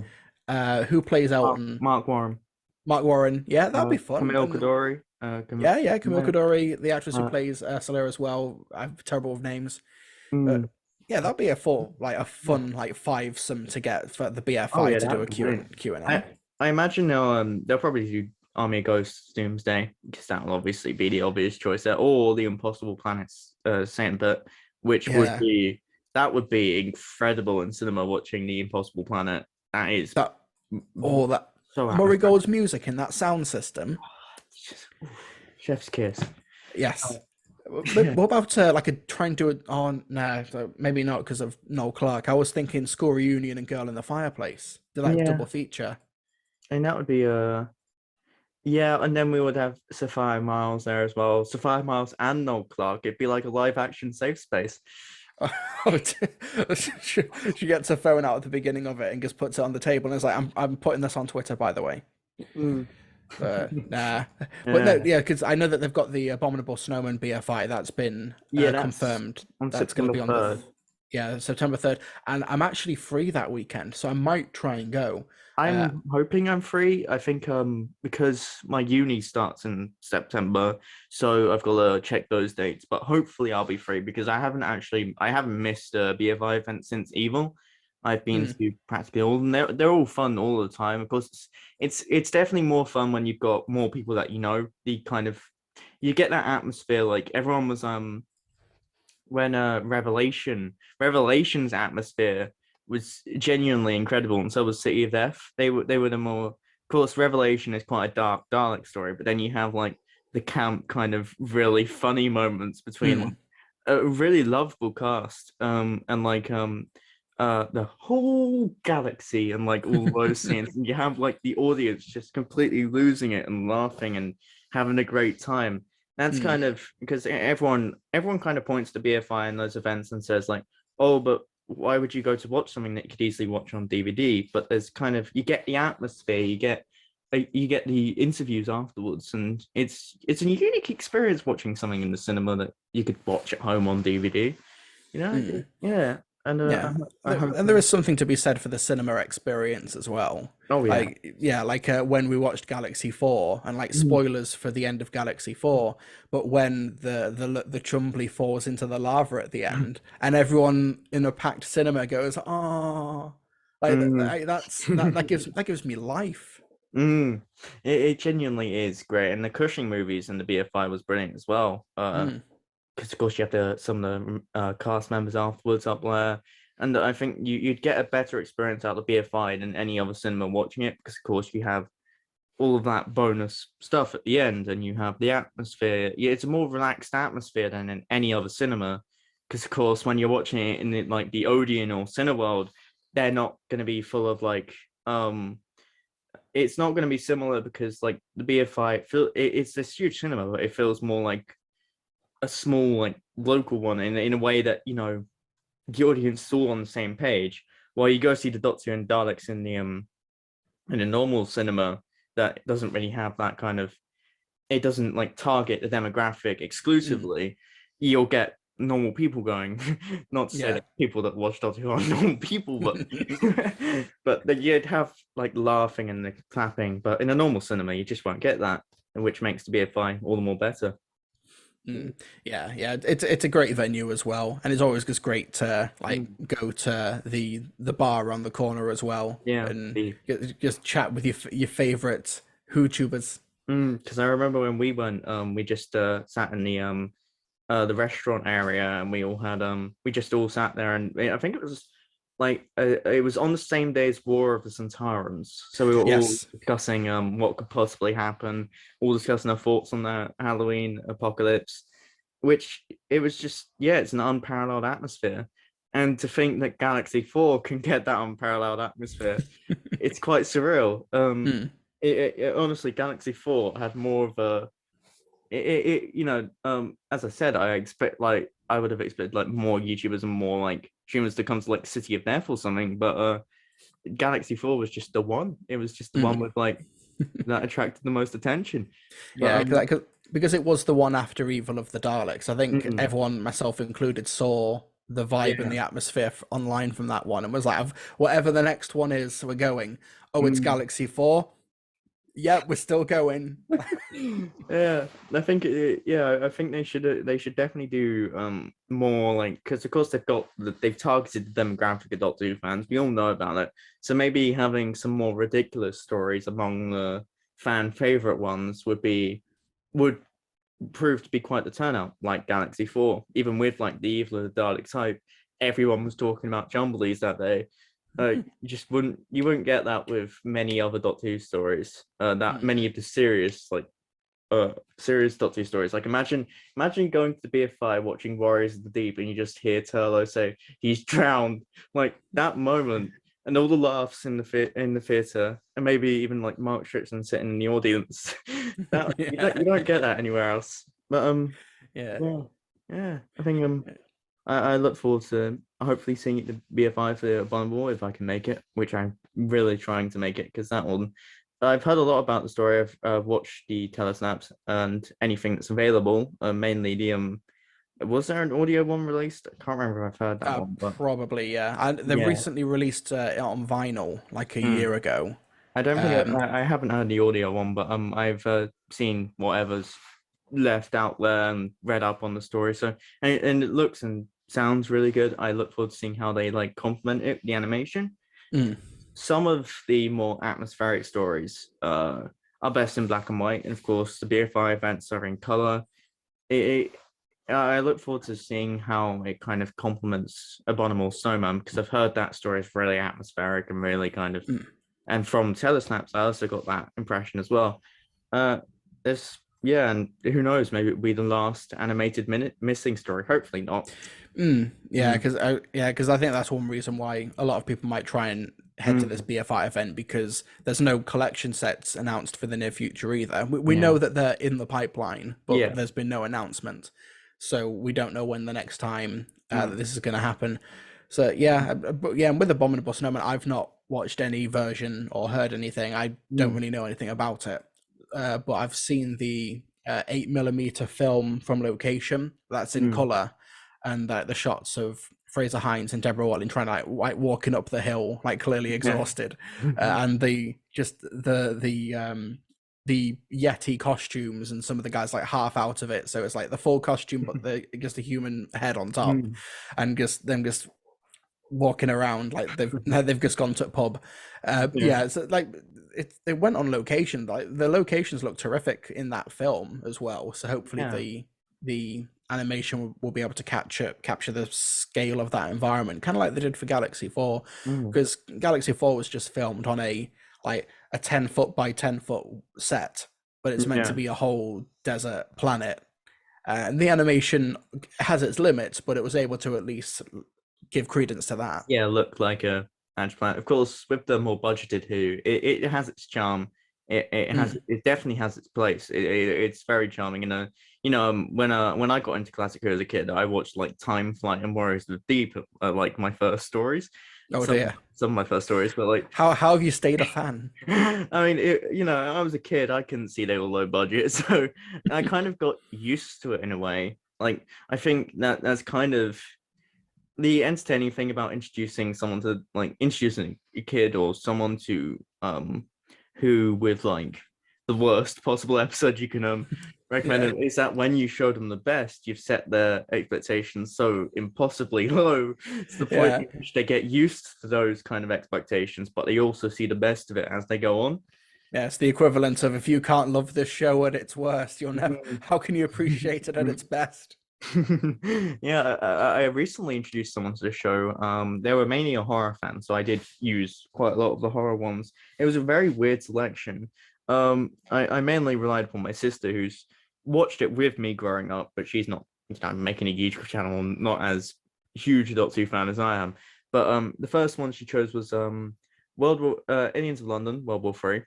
mm, who plays Elton, Mark Warren, Mark Warren. Yeah, that'd be fun. Camille And Kadori, yeah, Camille Coduri, the actress who uh, plays Ursula as well. I'm terrible with names. But mm, yeah, that'd be a fun like five-some to get for the oh BFI yeah, to do that'd a be Q great. and Q and A. I imagine they'll probably do Army of Ghosts Doomsday, because that will obviously be the obvious choice there, or the Impossible Planets Saint, but which would Yeah, be that would be incredible in cinema, watching the Impossible Planet. That is that all that so Murray atmospheric. Gold's music in that sound system. Chef's kiss. Yes. Yeah. What about like a try and do it on? Nah, so maybe not because of Noel Clark. I was thinking School Reunion and Girl in the Fireplace. Do like double Yeah, feature. and that would be yeah, and then we would have Sophia Miles there as well. Sophia Miles and Noel Clark. It'd be like a live action safe space. She gets her phone out at the beginning of it and just puts it on the table and is like, I'm putting this on Twitter, by the way. Mm. Nah, but no, Yeah, yeah, because I know that they've got the Abominable Snowman BFI that's been yeah, that's confirmed. on That's going to September be on 3rd. September 3rd, and I'm actually free that weekend, so I might try and go. Uh, I'm hoping I'm free. I think because my uni starts in September, so I've got to check those dates. But hopefully I'll be free because I haven't missed a BFI event since Evil. I've been mm, to practically all, and they're all fun all the time. Of course, it's definitely more fun when you've got more people that you know. The kind of you get that atmosphere. Like everyone was when Revelation's atmosphere was genuinely incredible, and so was City of Death. They were the more, of course, Revelation is quite a dark Dalek story, but then you have like the camp kind of really funny moments between like mm, a really lovable cast, and like the whole galaxy and like all those scenes, and you have like the audience just completely losing it and laughing and having a great time. That's mm. kind of because everyone kind of points to BFI in those events and says like, oh, but why would you go to watch something that you could easily watch on DVD? But there's kind of, you get the atmosphere, you get the interviews afterwards, and it's a unique experience watching something in the cinema that you could watch at home on DVD. You know, Mm. yeah. And Yeah, I hope. and there is something to be said for the cinema experience as well. Oh yeah. Like, yeah, like when we watched Galaxy 4, and like Mm. spoilers for the end of Galaxy 4, but when the Chumbly falls into the lava at the end, and everyone in a packed cinema goes, "Oh," like Mm. that gives me life. Mm. It genuinely is great, and the Cushing movies and the BFI was brilliant as well. Mm, Because of course you have some of the cast members afterwards up there, and I think you'd get a better experience out of BFI than any other cinema watching it, because of course you have all of that bonus stuff at the end, and you have the atmosphere. Yeah, it's a more relaxed atmosphere than in any other cinema, because of course when you're watching it in like the Odeon or Cineworld, they're not going to be full of like it's not going to be similar, because like the BFI it's this huge cinema, but it feels more like a small like local one, in a way that the audience is all on the same page. While you go see the Doctor and Daleks in a normal cinema, that doesn't really have that kind of, it doesn't like target the demographic mm, exclusively. You'll get normal people going. Not to say yeah. that people that watch Doctor Who are normal people, but but that you'd have like laughing and the clapping. But in a normal cinema, you just won't get that, which makes the BFI all the more better. Mm. Yeah, yeah, it's a great venue as well, and it's always just great to like Mm. go to the bar around the corner as well, Yeah, and just chat with your favorite YouTubers. because I remember when we went, we just sat in the restaurant area, and we all had we just all sat there, and I think it was like it was on the same day as War of the Centaurans, so we were all Yes. discussing what could possibly happen, all discussing our thoughts on the Halloween apocalypse, which it was just, yeah, it's an unparalleled atmosphere. And to think that Galaxy 4 can get that unparalleled atmosphere, it's quite surreal. Mm. Honestly, Galaxy 4 had more of a as I said, I would have expected like more YouTubers and more like streamers to come to like City of Death or something, but Galaxy 4 was just the one. It was just the one Mm. with like that attracted the most attention. But Yeah, because it was the one after Evil of the Daleks. I think mm, everyone, myself included, saw the vibe and yeah. the atmosphere online from that one, and was like, whatever the next one is, we're going. Oh, it's Mm. Galaxy 4. Yeah, we're still going. Yeah, I think yeah, I think they should definitely do more, like, because of course they've targeted the demographic of Doctor Who fans. We all know about it. So maybe having some more ridiculous stories among the fan favorite ones would prove to be quite the turnout, like Galaxy 4. Even with like the Evil of the Daleks hype, everyone was talking about Jumblies that day. You wouldn't get that with many other Doctor Who stories. That Mm. many of the serious Doctor Who stories. Like imagine going to the BFI watching Warriors of the Deep, and you just hear Turlo say he's drowned. Like that moment, and all the laughs in the theater, and maybe even like Mark Strickson sitting in the audience. That you Yeah. don't get that anywhere else. But Yeah. yeah, yeah. I think I look forward to hopefully seeing it the BFI for Abominable if I can make it, which I'm really trying to make it, because that one, I've heard a lot about the story. I've watched the telesnaps and anything that's available. Mainly the was there an audio one released? I can't remember if I've heard that one, but Probably, yeah. And they yeah. recently released it on vinyl like a Hmm. year ago. I don't think Um, I haven't heard the audio one, but I've seen whatever's left out there and read up on the story. So and it looks and sounds really good. I look forward to seeing how they like complement it, the animation. mm, Some of the more atmospheric stories are best in black and white, and of course the BFI events are in color. It, I look forward to seeing how it kind of complements Abominable Snowman, because I've heard that story is really atmospheric and really kind of, mm. and from telesnaps I also got that impression as well. There's yeah, and who knows, maybe it'll be the last animated minute missing story. Hopefully not. Yeah, Mm, because I think that's one reason why a lot of people might try and head to this mm, BFI event, because there's no collection sets announced for the near future either. We yeah, know that they're in the pipeline, but yeah. there's been no announcement, so we don't know when the next time that Mm, this is going to happen. So yeah, but yeah, and with Abominable Snowman, I've not watched any version or heard anything. I don't mm, really know anything about it, but I've seen the 8mm film from location that's in mm, color, and the shots of Fraser Hines and Deborah Watling trying to like walking up the hill, like clearly Yeah. exhausted, and the Yeti costumes and some of the guys like half out of it, so it's like the full costume but the just a human head on top, and just them just walking around like they've just gone to a pub. Yeah. Yeah, so like they went on location. Like the locations look terrific in that film as well. So hopefully Yeah. the animation will be able to capture the scale of that environment, kind of like they did for Galaxy 4, because Galaxy 4 was just filmed on a 10-foot by 10-foot set, but it's meant to Yeah. be a whole desert planet. And the animation has its limits, but it was able to at least give credence to that. Yeah, look like a Edge planet. Of course, with the more budgeted Who, it has its charm. It definitely has its place. It's very charming. When I got into classic Who as a kid, I watched like Time Flight and Warriors of the Deep, like my first stories. Oh dear. Some of my first stories, but like how have you stayed a fan? I mean, I was a kid. I couldn't see they were low budget, so I kind of got used to it in a way. Like I think that's kind of the entertaining thing about introducing a kid or someone to Who with like the worst possible episode you can recommend Yeah. them, is that when you show them the best, you've set their expectations so impossibly low to the point Yeah. in which they get used to those kind of expectations, but they also see the best of it as they go on. Yeah, it's the equivalent of if you can't love this show at its worst, you'll never. How can you appreciate it at its best? Yeah, I recently introduced someone to the show. They were mainly a horror fan, so I did use quite a lot of the horror ones. It was a very weird selection. I mainly relied upon my sister, who's watched it with me growing up, but she's not, making a YouTube channel, not as huge a Doctor Who fan as I am. But the first one she chose was World War Aliens of London, World War Three,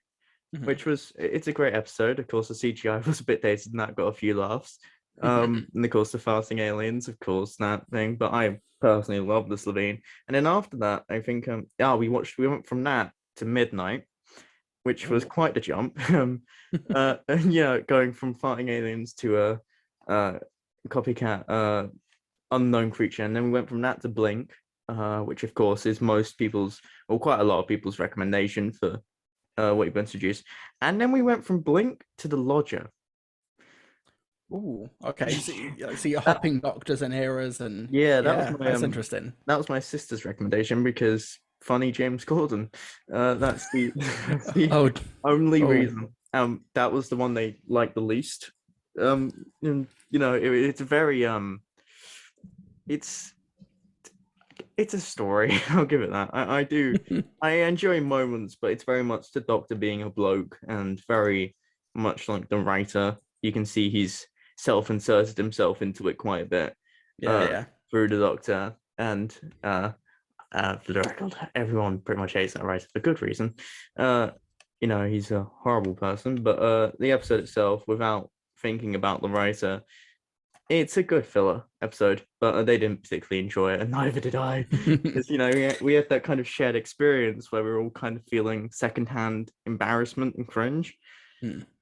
which it's a great episode. Of course, the CGI was a bit dated, and that got a few laughs. And of course the farting aliens, of course, that thing. But I personally love the Slovene. And then after that, I think we went from that to Midnight, which was quite the jump. Yeah, going from farting aliens to a copycat unknown creature, and then we went from that to Blink, which of course is most people's, or quite a lot of people's recommendation for what you've introduced. And then we went from Blink to the Lodger. Ooh, okay. So you're hopping doctors and eras, and Yeah, that's interesting. that was my sister's recommendation because funny James Corden. That's the Oh, only oh, reason. That was the one they liked the least. And, it's a very it's a story. I'll give it that. I do. I enjoy moments, but it's very much the Doctor being a bloke and very much like the writer. You can see he's self-inserted himself into it quite a bit yeah. through the Doctor, and for the record, everyone pretty much hates that writer for good reason. He's a horrible person, but the episode itself, without thinking about the writer, it's a good filler episode, but they didn't particularly enjoy it, and neither did I. Because we had that kind of shared experience where we were all kind of feeling secondhand embarrassment and cringe.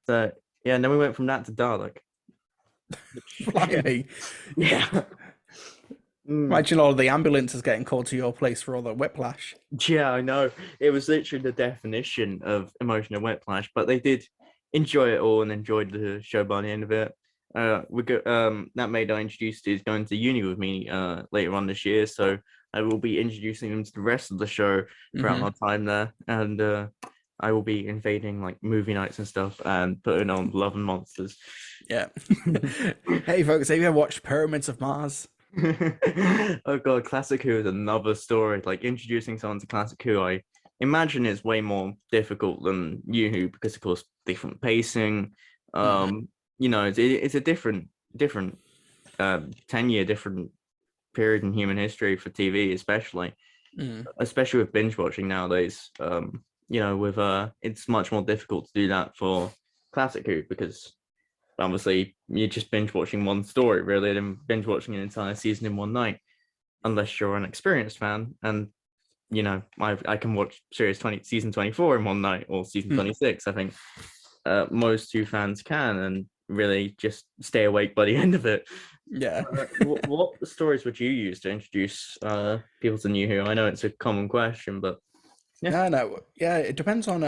So yeah, and then we went from that to Dalek. Blimey. Yeah. Imagine all the ambulances getting called to your place for all the whiplash. Yeah, I know. It was literally the definition of emotional whiplash, but they did enjoy it all and enjoyed the show by the end of it. That maid I introduced is going to uni with me later on this year, so I will be introducing them to the rest of the show throughout our time there, and I will be invading like movie nights and stuff and putting on Love and Monsters. Yeah. Hey folks, have you ever watched Pyramids of Mars? Oh god, Classic Who is another story. Like introducing someone to Classic Who, I imagine is way more difficult than New Who because of course different pacing. It's a different 10-year different period in human history for TV, especially with binge watching nowadays. It's much more difficult to do that for Classic Who because obviously you're just binge watching one story really and binge watching an entire season in one night, unless you're an experienced fan. And I can watch season 24 in one night or season 26. I think most Who fans can and really just stay awake by the end of it. Yeah. What stories would you use to introduce people to New Who? I know it's a common question, but yeah. No, no. Yeah, it depends on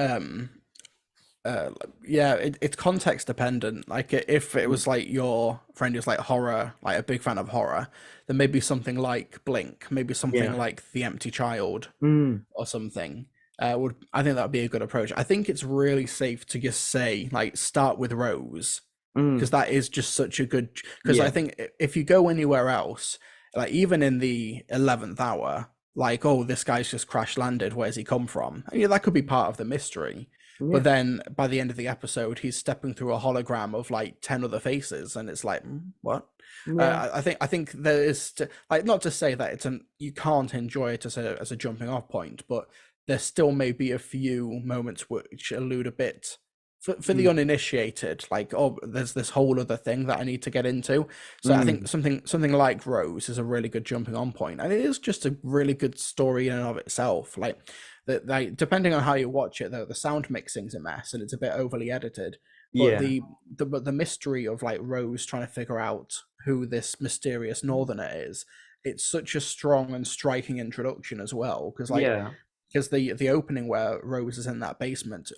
yeah, it's context dependent. Like if it was like your friend who's like horror, like a big fan of horror, then maybe something like Blink, maybe something Yeah. like The Empty Child Mm, or something. Would I think that would be a good approach. I think it's really safe to just say like start with Rose because mm, that is just such a good. Because I yeah. think if you go anywhere else, like even in the 11th hour, like oh this guy's just crash landed, where's he come from? And, yeah, that could be part of the mystery. But Yeah. then by the end of the episode, he's stepping through a hologram of like 10 other faces, and it's like, what? Yeah. I think there is like not to say that it's an you can't enjoy it as a jumping off point, but there still may be a few moments which allude a bit for the Mm, uninitiated, like oh, there's this whole other thing that I need to get into. So I think mm, something like Rose is a really good jumping on point, and it is just a really good story in and of itself. Like that, like depending on how you watch it, though, the sound mixing's a mess and it's a bit overly edited. But yeah. the mystery of like Rose trying to figure out who this mysterious Northerner is, it's such a strong and striking introduction as well. Yeah. Because the opening where Rose is in that basement,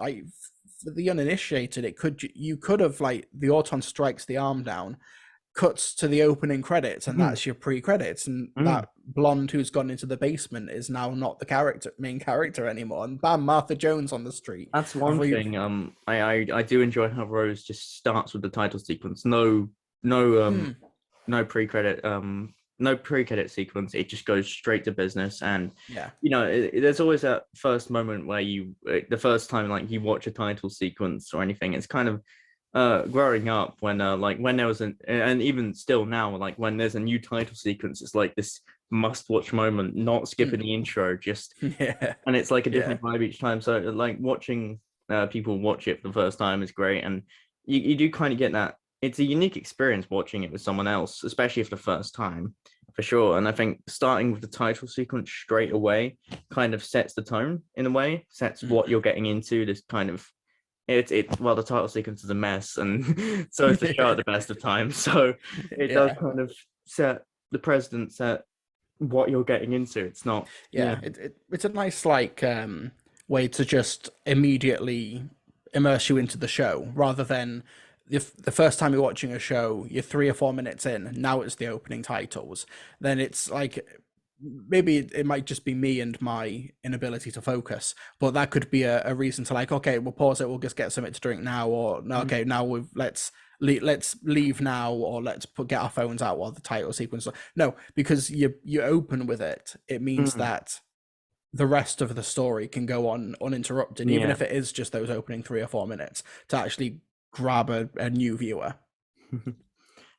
for the uninitiated, you could have like the Auton strikes the arm down, cuts to the opening credits, and Mm, that's your pre-credits, and mm. that blonde who's gone into the basement is now not the main character anymore, and bam, Martha Jones on the street. That's Have one we? thing. I do enjoy how Rose just starts with the title sequence. No Mm, no pre-credit no pre-credit sequence. It just goes straight to business. And yeah. there's always that first moment where the first time like you watch a title sequence or anything, it's kind of growing up when like when there was and even still now, like when there's a new title sequence, it's like this must watch moment, not skipping Mm, the intro, just yeah. and it's like a Yeah. different vibe each time. So like watching people watch it for the first time is great, and you do kind of get that. It's a unique experience watching it with someone else, especially for the first time, for sure. And I think starting with the title sequence straight away kind of sets the tone in a way, sets Mm. what you're getting into. This kind of well, the title sequence is a mess, and so is the show at the best of times. So it does Yeah. kind of set the precedent, set what you're getting into. It's not, yeah. Yeah, it's a nice like way to just immediately immerse you into the show rather than if the first time you're watching a show, you're 3 or 4 minutes in, now it's the opening titles. Then it's like maybe it might just be me and my inability to focus, but that could be a reason to like, okay, we'll pause it, we'll just get something to drink now, or no, Mm, okay, now let's leave now, or get our phones out while the title sequence. No, because you open with it, it means mm, that the rest of the story can go on uninterrupted, even yeah. if it is just those opening 3 or 4 minutes to actually grab a new viewer.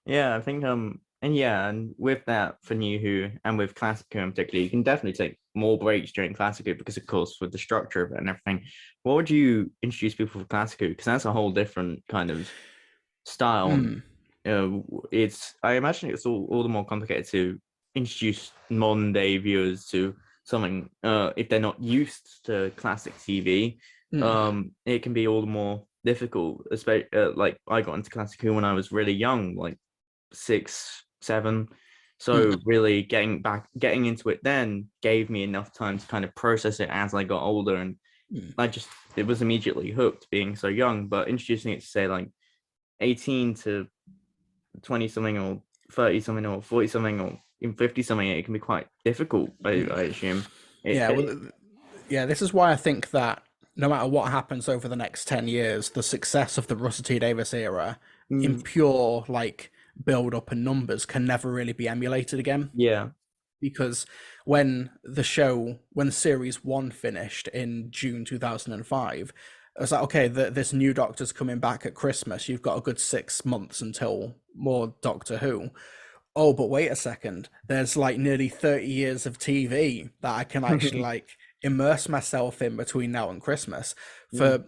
Yeah, I think and yeah, and with that for New Who and with Classic Who in particular, you can definitely take more breaks during Classic Who because of course with the structure of it and everything. What would you introduce people for Classic Who? Because that's a whole different kind of style. And Mm, it's I imagine it's all the more complicated to introduce modern day viewers to something if they're not used to classic TV. mm, It can be all the more difficult, especially like I got into Classic Who when I was really young, like 6, 7. mm, So really getting into it then gave me enough time to kind of process it as I got older, and mm. it was immediately hooked being so young. But introducing it to say like 18 to 20 something or 30 something or 40 something or even 50 something, it can be quite difficult, I assume. Yeah, It, well, yeah, this is why I think that no matter what happens over the next 10 years, the success of the Russell T Davis era in mm, pure like build up and numbers can never really be emulated again. yeah. Because when series one finished in June 2005, I was like, okay, this new Doctor's coming back at Christmas. You've got a good 6 months until more Doctor Who. Oh, but wait a second. There's like nearly 30 years of TV that I can actually like immerse myself in between now and Christmas. Mm.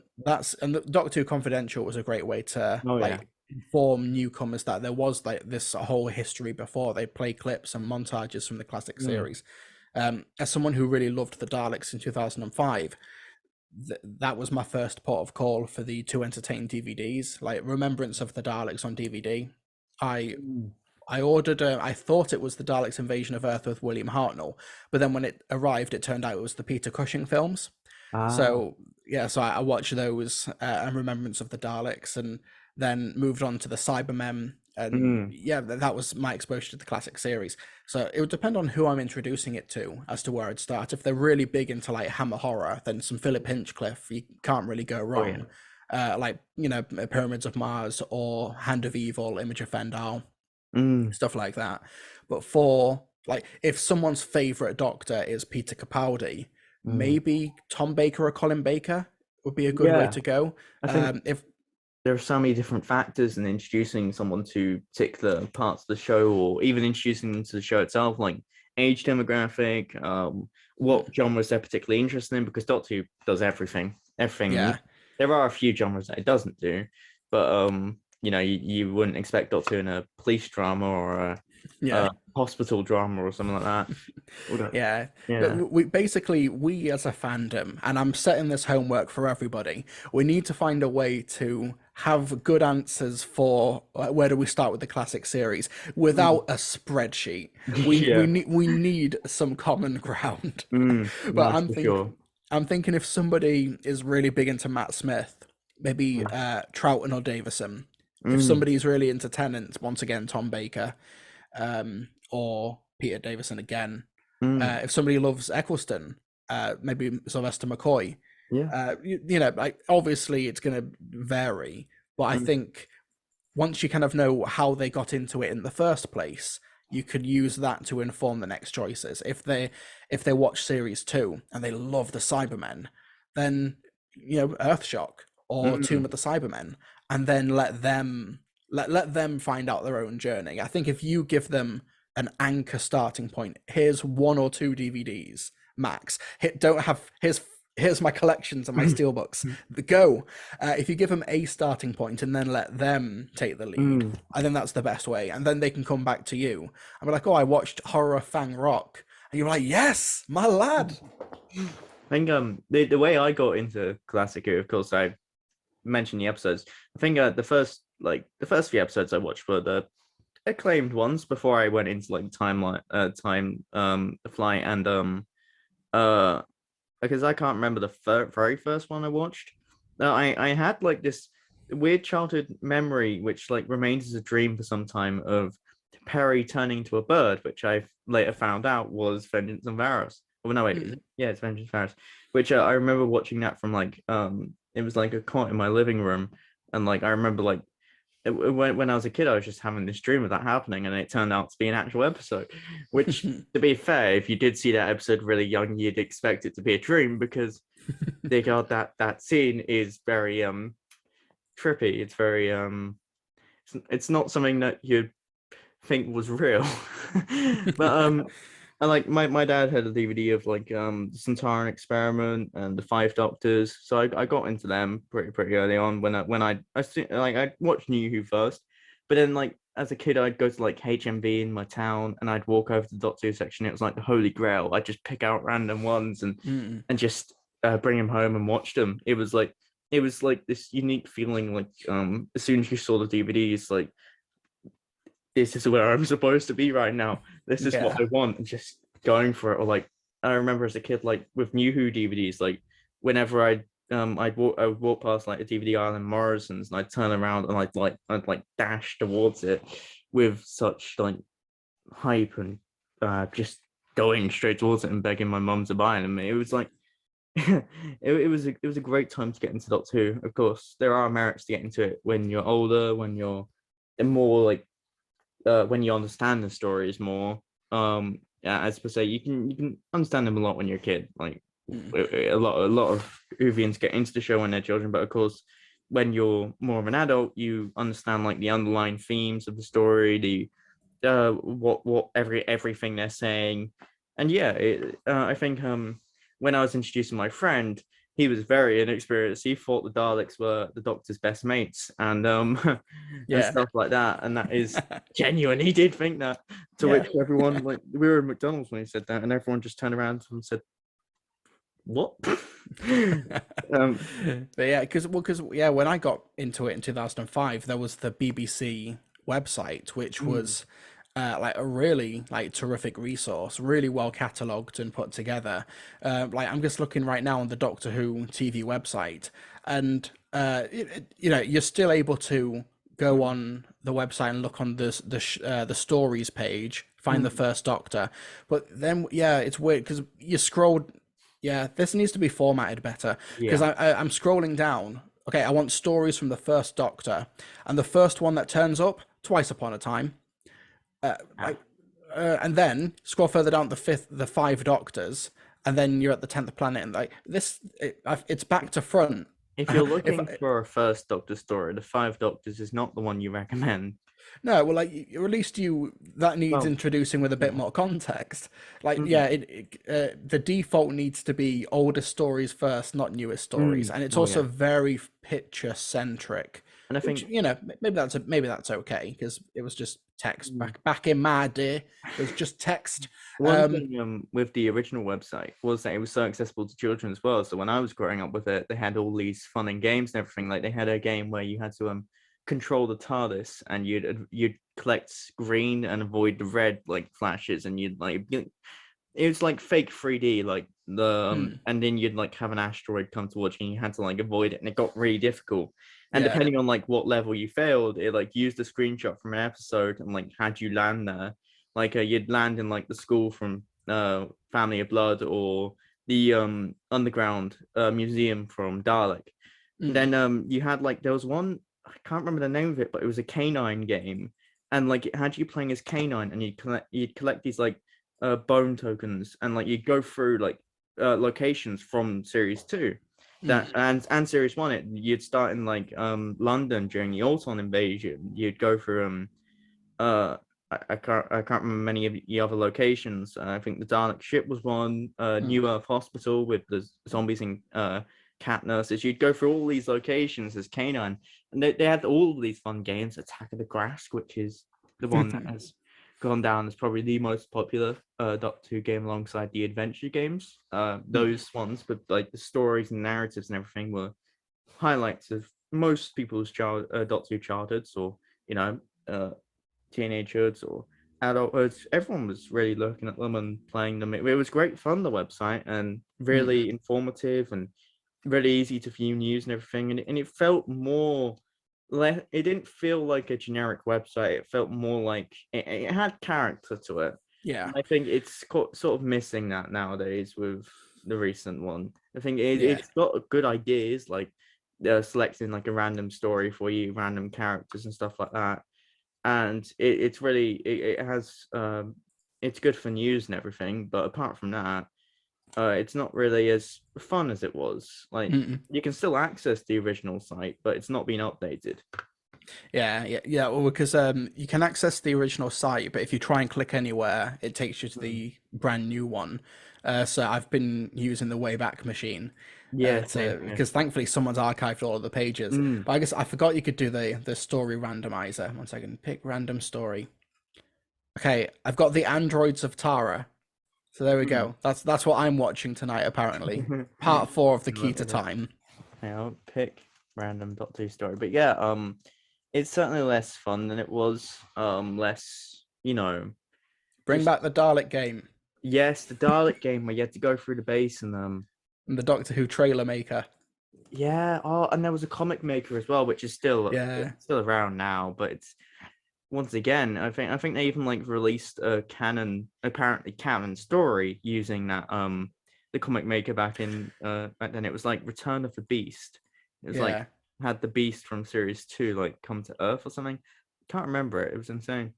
And the Doctor Who Confidential was a great way to Oh yeah. like inform newcomers that there was like this whole history before. They play clips and montages from the classic Mm. series. As someone who really loved the Daleks in 2005, that was my first port of call for the To Entertain DVDs, like Remembrance of the Daleks on DVD. I Mm. I ordered. I thought it was the Daleks' Invasion of Earth with William Hartnell, but then when it arrived, it turned out it was the Peter Cushing films. Ah. So yeah, so I watched those in remembrance of the Daleks, and then moved on to the Cybermen, and Mm. yeah, that was my exposure to the classic series. So it would depend on who I'm introducing it to as to where I'd start. If they're really big into like Hammer horror, then some Philip Hinchcliffe, you can't really go Oh yeah. wrong. Like Pyramids of Mars or Hand of Evil, Image of Fendal, Mm. stuff like that. But for like, if someone's favorite Doctor is Peter Capaldi, Mm. maybe Tom Baker or Colin Baker would be a good way Yeah, to go. I think If there are so many different factors in introducing someone to particular parts of the show, or even introducing them to the show itself, like age demographic, what genres they're particularly interested in, because Doctor Who does everything. yeah, There are a few genres that it doesn't do, but you wouldn't expect Doctor Who in a police drama or yeah. a hospital drama or something like that. Yeah, but Yeah. we basically, we as a fandom, and I'm setting this homework for everybody. We need to find a way to have good answers for where do we start with the classic series without a spreadsheet. Yeah. We need some common ground. But That's for sure. I'm thinking if somebody is really big into Matt Smith, maybe Mm. Troughton or Davison. If Mm. somebody's really into Tennant, once again Tom Baker, or Peter Davison again. Mm. If somebody loves Eccleston, maybe Sylvester McCoy. Yeah. Like obviously it's going to vary, but I Mm. think once you kind of know how they got into it in the first place, you could use that to inform the next choices. If they watch series 2 and they love the Cybermen, then Earthshock or Tomb Mm. of the Cybermen, and then let them find out their own journey. I think if you give them an anchor starting point, here's 1 or 2 DVDs max. Don't have here's my collections and my steelbooks. Go. If you give them a starting point and then let them take the lead, Mm. I think that's the best way. And then they can come back to you and be like, "Oh, I watched Horror Fang Rock," and you're like, "Yes, my lad." I think the way I got into classic Who, of course, I mentioned the episodes. I think the first few episodes I watched were the acclaimed ones before I went into like the flight and uh because I can't remember the very first one I watched. I had like this weird childhood memory which like remains as a dream for some time of Perry turning into a bird, which I later found out was Vengeance and Varys. Oh no, wait, is Mm. it? Yeah, it's Vengeance and Varys. Which I remember watching that from like it was like a cot in my living room, and like I remember like when I was a kid, I was just having this dream of that happening, and it turned out to be an actual episode. Which, to be fair, if you did see that episode really young, you'd expect it to be a dream because they got that scene is very trippy. It's very it's not something that you'd think was real. But and like my dad had a DVD of like the Centauran Experiment and the Five Doctors, so I got into them pretty early on I watched New Who first, but then like as a kid I'd go to like HMV in my town and I'd walk over to the Doctor Who section. It was like the Holy Grail. I'd just pick out random ones and Mm. just bring them home and watch them. It was like this unique feeling, like as soon as you saw the DVDs, like this is where I'm supposed to be right now. This is what Yeah. I want, and just going for it. Or like I remember as a kid, like with New Who DVDs, like whenever I would walk past like a DVD aisle in Morrison's, and I'd turn around and I'd dash towards it with such like hype and just going straight towards it and begging my mum to buy it. And it was like it was a great time to get into Doctor Who. Of course, there are merits to get into it when you're older, when you're more like when you understand the stories more. Yeah, as per se, you can understand them a lot when you're a kid. Like Mm. a lot of Uvians get into the show when they're children, but of course, when you're more of an adult, you understand like the underlying themes of the story, the what everything they're saying. And yeah, I think when I was introducing my friend, he was very inexperienced. He thought the Daleks were the Doctor's best mates, and and Yeah. stuff like that. And that is genuine. He did think that. To Yeah. which everyone, like, we were at McDonald's when he said that, and everyone just turned around and said, "What?" um, But yeah, because yeah, when I got into it in 2005, there was the BBC website, which mm, was like a really like terrific resource, really well catalogued and put together. Like I'm just looking right now on the Doctor Who TV website, and you know, you're still able to go Mm, on the website and look on the stories page, find the mm, first Doctor. But then yeah, it's weird because you scroll. Yeah, this needs to be formatted better because yeah. I'm scrolling down. Okay, I want stories from the first Doctor, and the first one that turns up, Twice Upon a Time. Ah. Like and then scroll further down the five doctors, and then you're at the 10th planet, and like it's back to front. If you're if looking for a first Doctor story, the Five Doctors is not the one you recommend. No, well, like at least you that needs Well, introducing with a bit yeah. more context. Like, Mm, yeah, the default needs to be older stories first, not newer stories, mm. and it's Oh also yeah. very picture centric, And I which think maybe that's okay because it was just text mm, back in my day. It was just text. one Um, thing with the original website was that it was so accessible to children as well. So when I was growing up with it, they had all these fun and games and everything. Like they had a game where you had to control the TARDIS and you'd collect green and avoid the red like flashes, and it was like fake 3D, like hmm, and then you'd like have an asteroid come towards you and you had to like avoid it, and it got really difficult. And yeah. depending on like what level you failed, it like used a screenshot from an episode and like had you land there. Like you'd land in like the school from Family of Blood, or the underground museum from Dalek. And Hmm, then you had like there was one, I can't remember the name of it, but it was a canine game, and like it had you playing as canine, and you'd collect these like bone tokens, and like you go through like locations from series two, that hmm, and series one. You'd start in like London during the Auton invasion. You'd go through uh I can't remember many of the other locations. I think the Dalek ship was one, hmm. New Earth Hospital with the zombies and cat nurses. You'd go through all these locations as canine, and they had all of these fun games. Attack of the Grass, which is the one that has gone down as probably the most popular Doctor Who game alongside the adventure games. Those ones with like the stories and narratives and everything were highlights of most people's Doctor Who childhoods, or you know, uh, teenagehoods or adulthoods. Everyone was really looking at them and playing them. It was great fun, the website, and Hmm. really informative and really easy to view news and everything. And it felt more it didn't feel like a generic website. It felt more like it had character to it. Yeah, And I think it's sort of missing that nowadays with the recent one. I think yeah. it's got good ideas, like selecting like a random story for you, random characters and stuff like that. And it's really it has it's good for news and everything, but apart from that, it's not really as fun as it was. Like Mm-mm. you can still access the original site, but it's not been updated. Yeah. Well, because you can access the original site, but if you try and click anywhere, it takes you to Mm. the brand new one. So I've been using the Wayback Machine Yeah, same to here. because thankfully someone's archived all of the pages. Mm. But I guess I forgot you could do the story randomizer. One second, pick random story. Okay, I've got the Androids of Tara. So there we Mm. go. That's what I'm watching tonight. Apparently, part four of the Key Let to me just Time. pick random Doctor Who story. But yeah, it's certainly less fun than it was. Less, Bring just back the Dalek game yes, the Dalek game where you had to go through the base and and the Doctor Who trailer maker. yeah. Oh, and there was a comic maker as well, which is still Yeah. still around now, but it's once again, I think they even like released a apparently canon story using that the comic maker back then. It was like Return of the Beast. It was like Yeah. had the Beast from series two like come to Earth or something. Can't remember it. It was insane.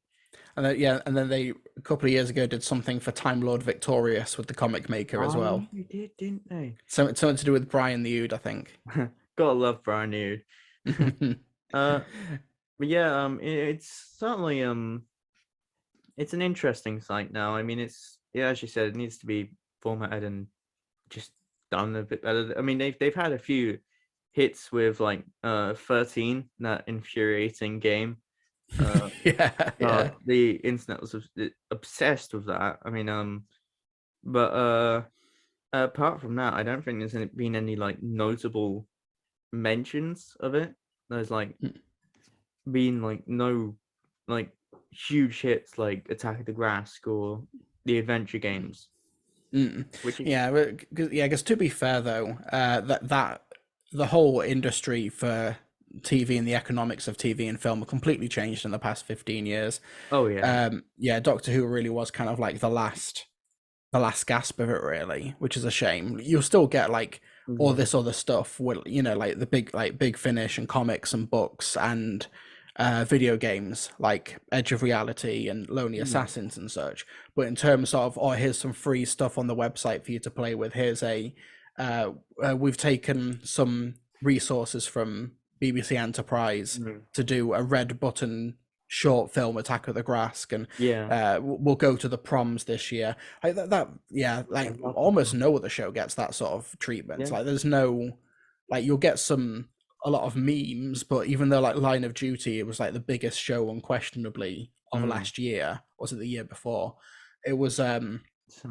And then, yeah, and then they a couple of years ago did something for Time Lord Victorious with the comic maker as Oh yeah, well. they did, didn't they? So it's something to do with Brian the Ood, I think. Gotta love Brian Nude. uh, but yeah, it's certainly it's an interesting site now. I mean, it's yeah, as you said, it needs to be formatted and just done a bit better. I mean, they've had a few hits with like 13, that infuriating game. Uh, Yeah, yeah. the internet was obsessed with that. I mean, but apart from that, I don't think there's been any like notable mentions of it. There's like been like no like huge hits like Attack of the Grass or the adventure games, Mm. which is Yeah, yeah. Because to be fair, though, that the whole industry for TV and the economics of TV and film have completely changed in the past 15 years. oh yeah. Yeah, Doctor Who really was kind of like the last gasp of it, really, which is a shame. You'll still get like all Yeah. this other stuff with, like the Big Finish and comics and books and video games like Edge of Reality and Lonely Mm. Assassins and such. But in terms of, oh, here's some free stuff on the website for you to play with. Here's we've taken some resources from BBC Enterprise Mm. to do a red button short film, Attack of the Grass, and Yeah. we'll go to the proms this year. Like yeah, I like love the almost prom. no other show gets that sort of treatment. Yeah. Like there's no, like you'll get a lot of memes, but even though like Line of Duty, it was like the biggest show unquestionably of Mm. last year, or was it the year before? It was Something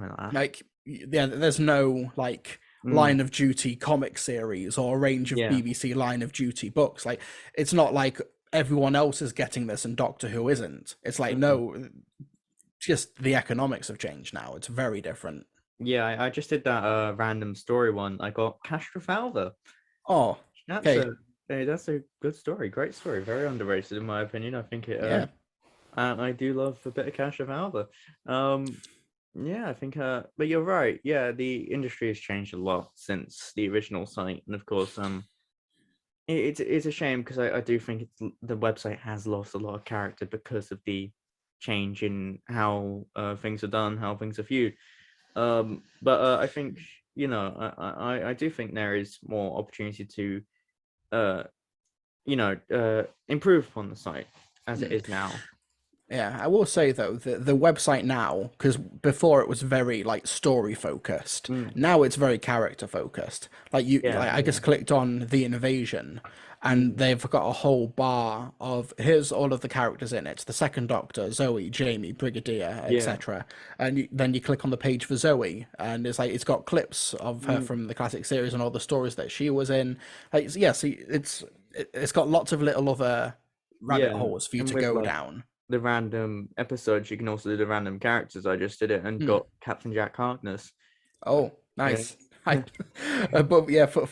like that. like, yeah, there's no like Mm. Line of Duty comic series or a range of Yeah. BBC Line of Duty books. Like it's not like everyone else is getting this and Doctor Who isn't. It's like, Mm. no, just the economics have changed now. It's very different. Yeah, I just did that random story one. I got Castrofalva. Oh, That's okay. a that's a good story. Great story. Very underrated in my opinion. I think it Yeah. I do love a bit of Castrofalva. Yeah, I think but you're right. Yeah, the industry has changed a lot since the original site. And of course, it's a shame because I do think the website has lost a lot of character because of the change in how things are done, how things are viewed. But I think I do think there is more opportunity to uh improve upon the site as it Mm. is now. Yeah, I will say though, the website now, because before it was very like story focused, Mm. now it's very character focused. Like I Yeah. just clicked on the invasion, and Mm. they've got a whole bar of here's all of the characters in it: the Second Doctor, Zoe, Jamie, Brigadier, Yeah. etc. And then you click on the page for Zoe, and it's like it's got clips of her Mm. from the classic series and all the stories that she was in. Like, yeah, see, it's got lots of little other rabbit Yeah. holes for you And to with go like down. the random episodes, you can also do the random characters. I just did it and Hmm. got Captain Jack Harkness. Oh, Yeah. nice. I, but yeah, for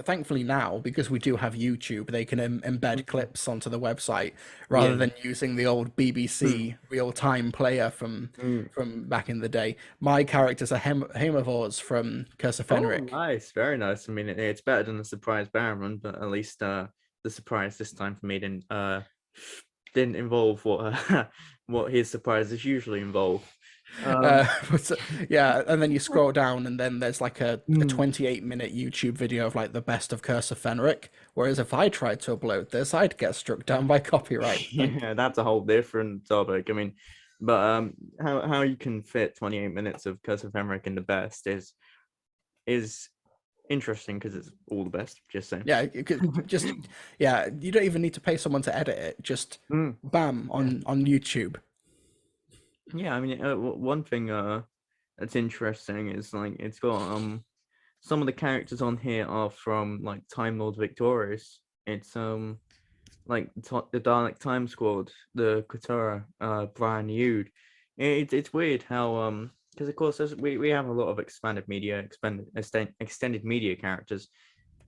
thankfully now, because we do have YouTube, they can embed Mhm. clips onto the website rather Yeah. than using the old Mm. BBC real-time player Mm. from back in the day. My characters are Heimivores from Curse of Oh, Fenric. nice. Very nice. I mean, it's better than the surprise Barrowman, but at least the surprise this time for me didn't involve what what his surprises usually involve. Um, But, yeah, and then you scroll down, and then there's like a mm, 28-minute YouTube video of like the best of Curse of Fenric. Whereas if I tried to upload this, I'd get struck down by copyright. Like, yeah, that's a whole different topic. I mean, but how you can fit 28 minutes of Curse of Emmerich in the best is interesting because it's all the best. Just saying. yeah, you could just, yeah, you don't even need to pay someone to edit it. Just Mm, bam yeah, on YouTube. yeah. I mean, one thing that's interesting is like it's got some of the characters on here are from like Time Lord Victorious. It's like the Dalek Time Squad, the Katura, Brian Yude. It's weird how because of course we have a lot of expanded media, extended media characters.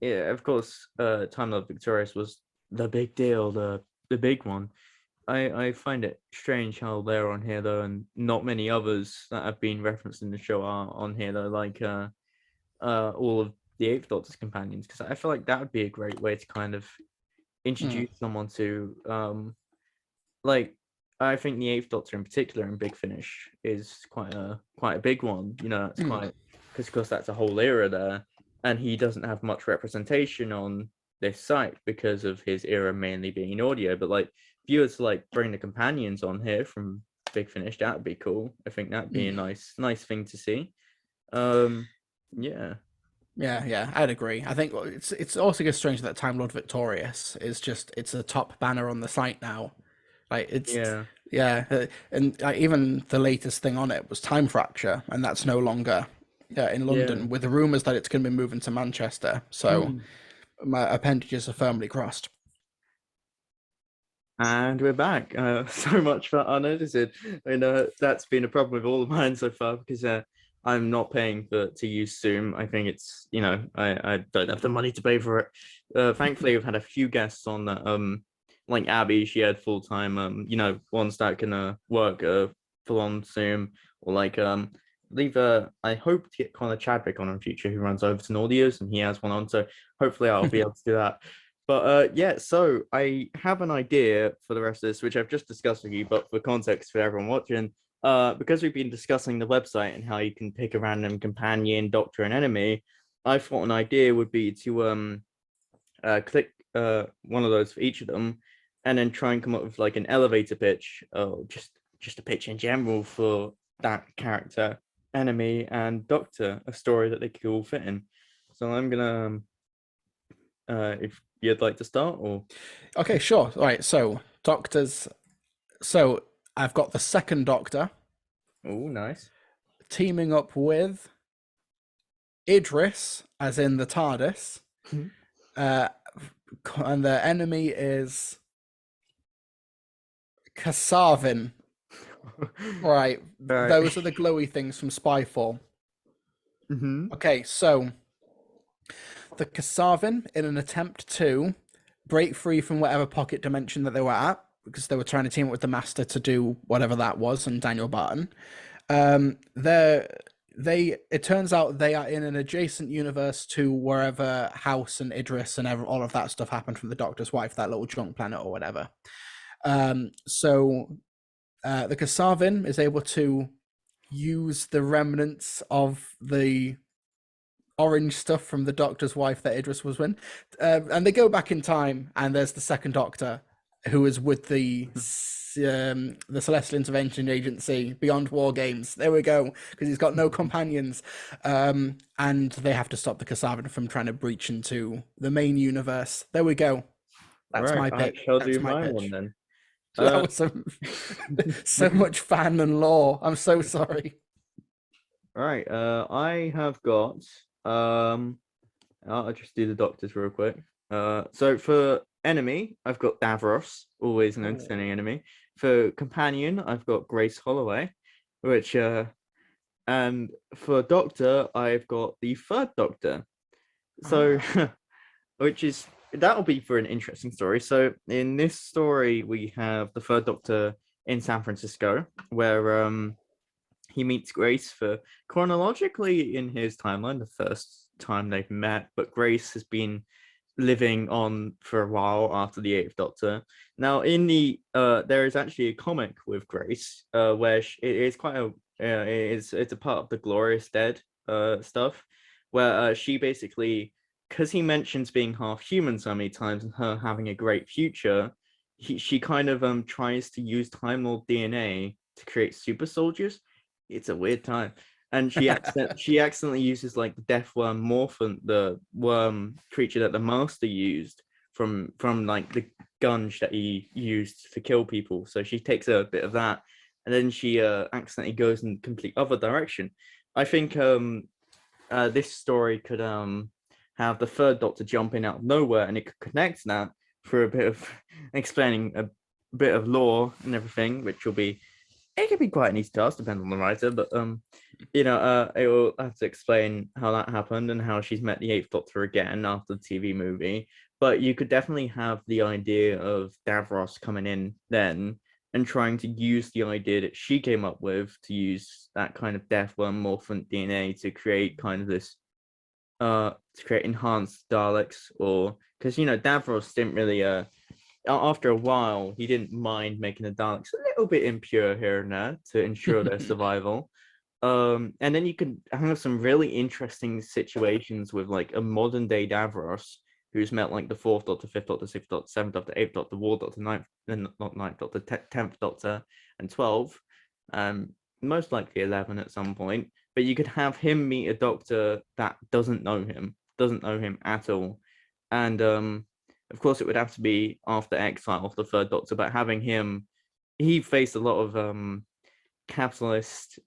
Yeah, of course, Time Lord Victorious was the big deal, the big one. I find it strange how they're on here though, and not many others that have been referenced in the show are on here though, like all of the Eighth Doctor's companions, because I feel like that would be a great way to kind of Mm, introduce someone to like I think the Eighth Doctor in particular in Big Finish is quite a big one. You know, it's mm, quite because of course that's a whole era there, and he doesn't have much representation on this site because of his era mainly being audio. But like if you were to like bring the companions on here from Big Finish, that would be cool. I think that'd be a mm. nice thing to see. Um, yeah, Yeah, yeah, I'd agree. I think it's also just strange that Time Lord Victorious is just it's a top banner on the site now. Like it's yeah, yeah, and even the latest thing on it was Time Fracture, and that's no longer in yeah. London, with the rumours that it's going to be moving to Manchester. So Mm. my appendages are firmly crossed. And we're back. So much for unedited. I know that's been a problem with all of mine so far because I'm not paying to use Zoom. I think it's, I don't have the money to pay for it. Thankfully, we've had a few guests on that. Like Abby, she had full time. Ones that can work full on Zoom, or like leave. I hope to get Connor Chadwick on in future, who runs Overton Audios, and he has one on. So hopefully, I'll be able to do that. But yeah, so I have an idea for the rest of this, which I've just discussed with you, but for context for everyone watching, because we've been discussing the website and how you can pick a random companion, doctor, and enemy, I thought an idea would be to click one of those for each of them, and then try and come up with like an elevator pitch, or just a pitch in general for that character, enemy, and doctor, a story that they could all fit in. So I'm gonna if you'd like to start, or Okay, sure. All right, so doctors. So I've got the second Doctor oh, nice. teaming up with Idris, as in the TARDIS, uh, and the enemy is Kasavin. Right, those are the glowy things from Spyfall. Okay, so the Kasavin, in an attempt to break free from whatever pocket dimension that they were at, because they were trying to team up with the Master to do whatever that was, and Daniel Barton. It turns out they are in an adjacent universe to wherever House and Idris and all of that stuff happened from the Doctor's wife, that little junk planet or whatever. So the Kasavin is able to use the remnants of the orange stuff from the Doctor's wife that Idris was with, and they go back in time, and there's the second Doctor who is with the Celestial Intervention Agency Beyond War Games. There we go, because he's got no companions, and they have to stop the Kasavin from trying to breach into the main universe. There we go. That's my pitch. I shall That's do my my pitch. one then. That was so much fan and lore. I'm so sorry. All right. I have got I'll just do the doctors real quick. So for enemy, I've got Davros, always an entertaining enemy. For companion, I've got Grace Holloway, which and for doctor, I've got the third Doctor. So which is that'll be for an interesting story. So in this story, we have the third Doctor in San Francisco, where he meets Grace for chronologically in his timeline, the first time they've met, but Grace has been living on for a while after the Eighth Doctor. Now, in the there is actually a comic with Grace, where it is quite a it's a part of the Glorious Dead stuff, where she basically, because he mentions being half human so many times and her having a great future, she kind of tries to use Time Lord DNA to create super soldiers. It's a weird time, and she accidentally uses like the death worm morphin, the worm creature that the Master used from like the gunge that he used to kill people. So she takes a bit of that, and then she accidentally goes in complete other direction. I think this story could have the third Doctor jump in out of nowhere, and it could connect that for a bit of explaining a bit of lore and everything, which will be, it could be quite an easy task, depending on the writer, but it will have to explain how that happened and how she's met the Eighth Doctor again after the TV movie. But you could definitely have the idea of Davros coming in then and trying to use the idea that she came up with to use that kind of death worm morphant DNA to create kind of this to create enhanced Daleks, or because Davros didn't really after a while he didn't mind making the Daleks a little bit impure here and there to ensure their survival. And then you can have some really interesting situations with like a modern day Davros who's met like the Fourth Doctor, Fifth Doctor, Sixth Doctor, Seventh Doctor, Eighth Doctor, War Doctor, Ninth, not Ninth Doctor, 10th Doctor, and 12th. Most likely 11 at some point. But you could have him meet a Doctor that doesn't know him at all, and of course it would have to be after Exile of the third Doctor. But having him, he faced a lot of capitalist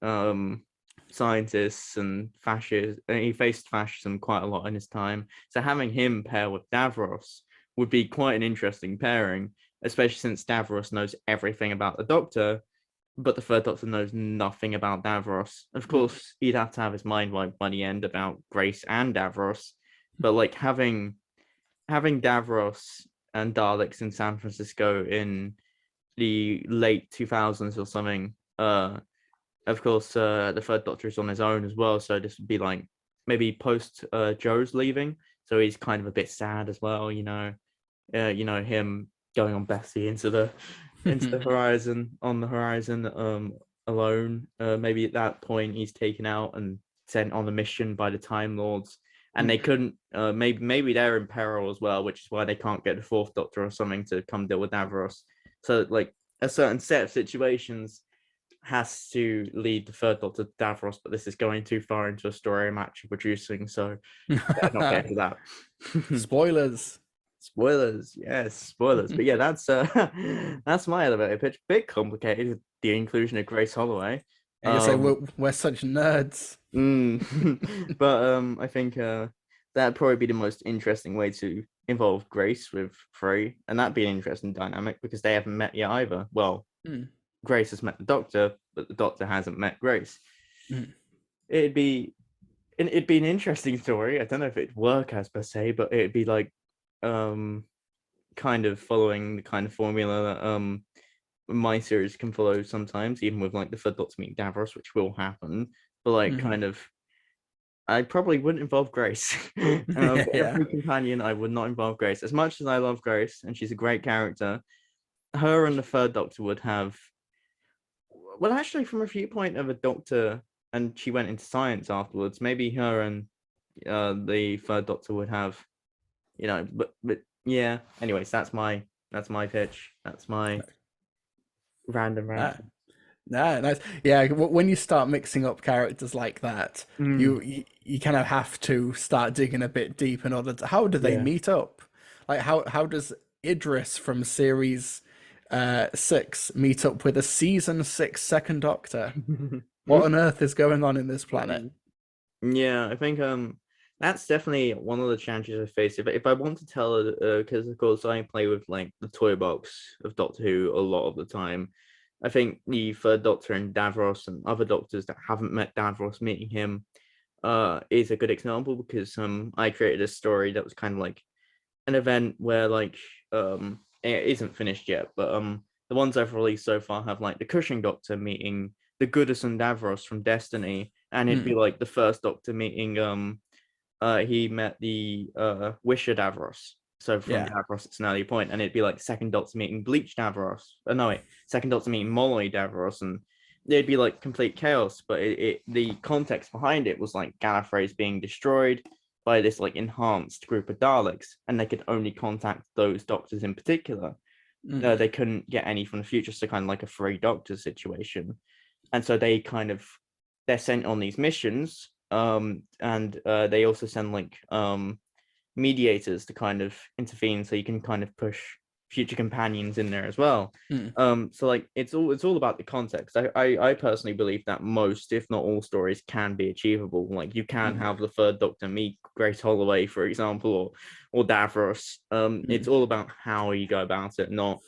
scientists and fascists, and he faced fascism quite a lot in his time. So having him pair with Davros would be quite an interesting pairing. especially since Davros knows everything about the Doctor, but the third Doctor knows nothing about Davros. Of course, he'd have to have his mind wiped by the end about Grace and Davros, but like having Davros and Daleks in San Francisco in the late 2000s or something. Of course, the third Doctor is on his own as well, so this would be like maybe post Joe's leaving, so he's kind of a bit sad as well. Him going on Bessie into the horizon on the horizon alone. Maybe at that point he's taken out and sent on a mission by the Time Lords, and they couldn't. Maybe they're in peril as well, which is why they can't get the fourth Doctor or something to come deal with Davros. So like a certain set of situations has to lead the third Doctor to Davros, but this is going too far into a story I'm actually producing, so I'm not getting to that. Spoilers. Spoilers, yes, spoilers. But yeah, that's my elevator pitch. Bit complicated, the inclusion of Grace Holloway. And you say we're such nerds. But I think that'd probably be the most interesting way to involve Grace with Frey, and that'd be an interesting dynamic because they haven't met yet either. Well, Grace has met the Doctor, but the Doctor hasn't met Grace. It'd be an interesting story. I don't know if it'd work as per se, but it'd be like kind of following the kind of formula that my series can follow sometimes, even with like the third Doctor meeting Davros, which will happen. But like kind of, I probably wouldn't involve Grace. Every companion, I would not involve Grace. As much as I love Grace and she's a great character, her and the third Doctor would have, well, actually, from a viewpoint of a Doctor, and she went into science afterwards, maybe her and the third Doctor would have, but yeah. Anyways, that's my pitch. That's my random. Nice. Yeah, when you start mixing up characters like that, you kind of have to start digging a bit deep in order to, how do they meet up? Like how does Idris from series 6 meet up with a season 6 second Doctor? What on earth is going on in this planet? Yeah, I think that's definitely one of the challenges I face. If I want to tell because of course I play with like the toy box of Doctor Who a lot of the time. I think the third Doctor and Davros and other Doctors that haven't met Davros meeting him is a good example, because I created a story that was kind of like an event where like it isn't finished yet, but the ones I've released so far have like the Cushing Doctor meeting the Goodison Davros from Destiny, and it'd be like the first Doctor meeting he met the Wisher Davros. So from Davros, it's an early point, and it'd be like second Doctor meeting Bleach Davros. Second Doctor meeting Molloy Davros, and it'd be like complete chaos. But the context behind it was like Gallifrey's being destroyed by this like enhanced group of Daleks, and they could only contact those Doctors in particular. They couldn't get any from the future, so kind of like a free Doctor situation. And so they're sent on these missions, and they also send like mediators to kind of intervene, so you can kind of push future companions in there as well. So like it's all about the context. I personally believe that most, if not all, stories can be achievable. Like you can have the third Doctor meet Grace Holloway, for example, or Davros. It's all about how you go about it, not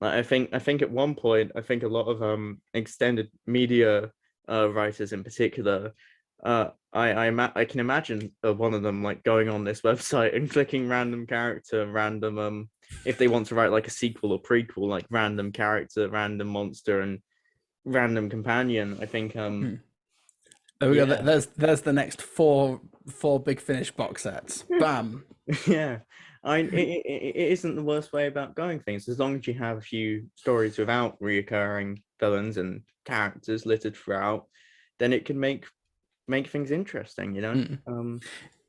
like, I think at one point, I think a lot of extended media writers in particular, I can imagine one of them like going on this website and clicking random character, random if they want to write like a sequel or prequel, like random character, random monster, and random companion. I think there we go. There's the next four Big Finish box sets. Bam. Yeah. It isn't the worst way about going things, as long as you have a few stories without reoccurring villains and characters littered throughout, then it can make things interesting,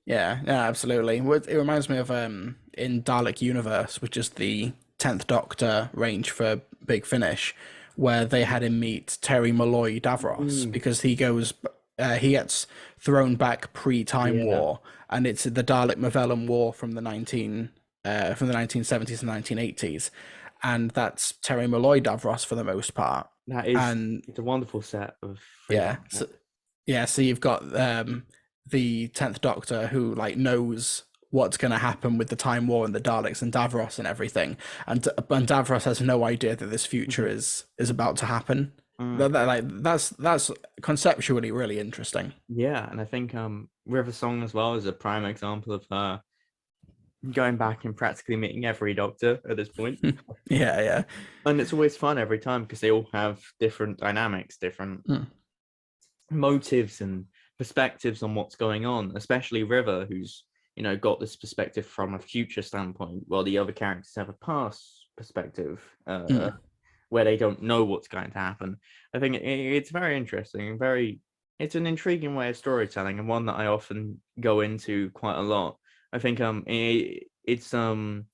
Yeah, absolutely. It reminds me of in Dalek Universe, which is the 10th Doctor range for Big Finish, where they had him meet Terry Malloy Davros, because he gets thrown back pre-Time War, and it's the Dalek Mavellan War from the 1970s and 1980s, and that's Terry Malloy Davros for the most part. That is, and it's a wonderful set of so you've got the 10th Doctor who like knows what's going to happen with the Time War and the Daleks and Davros and everything, and Davros has no idea that this future Mhm. is about to happen. Mm. That's conceptually really interesting. Yeah, and I think River Song as well is a prime example of her going back and practically meeting every doctor at this point. Yeah, yeah. And it's always fun every time because they all have different dynamics, different Mm. motives and perspectives on what's going on, especially River, who's, got this perspective from a future standpoint, while the other characters have a past perspective, Mm. where they don't know what's going to happen. I think it's very interesting and it's an intriguing way of storytelling, and one that I often go into quite a lot. I think it's one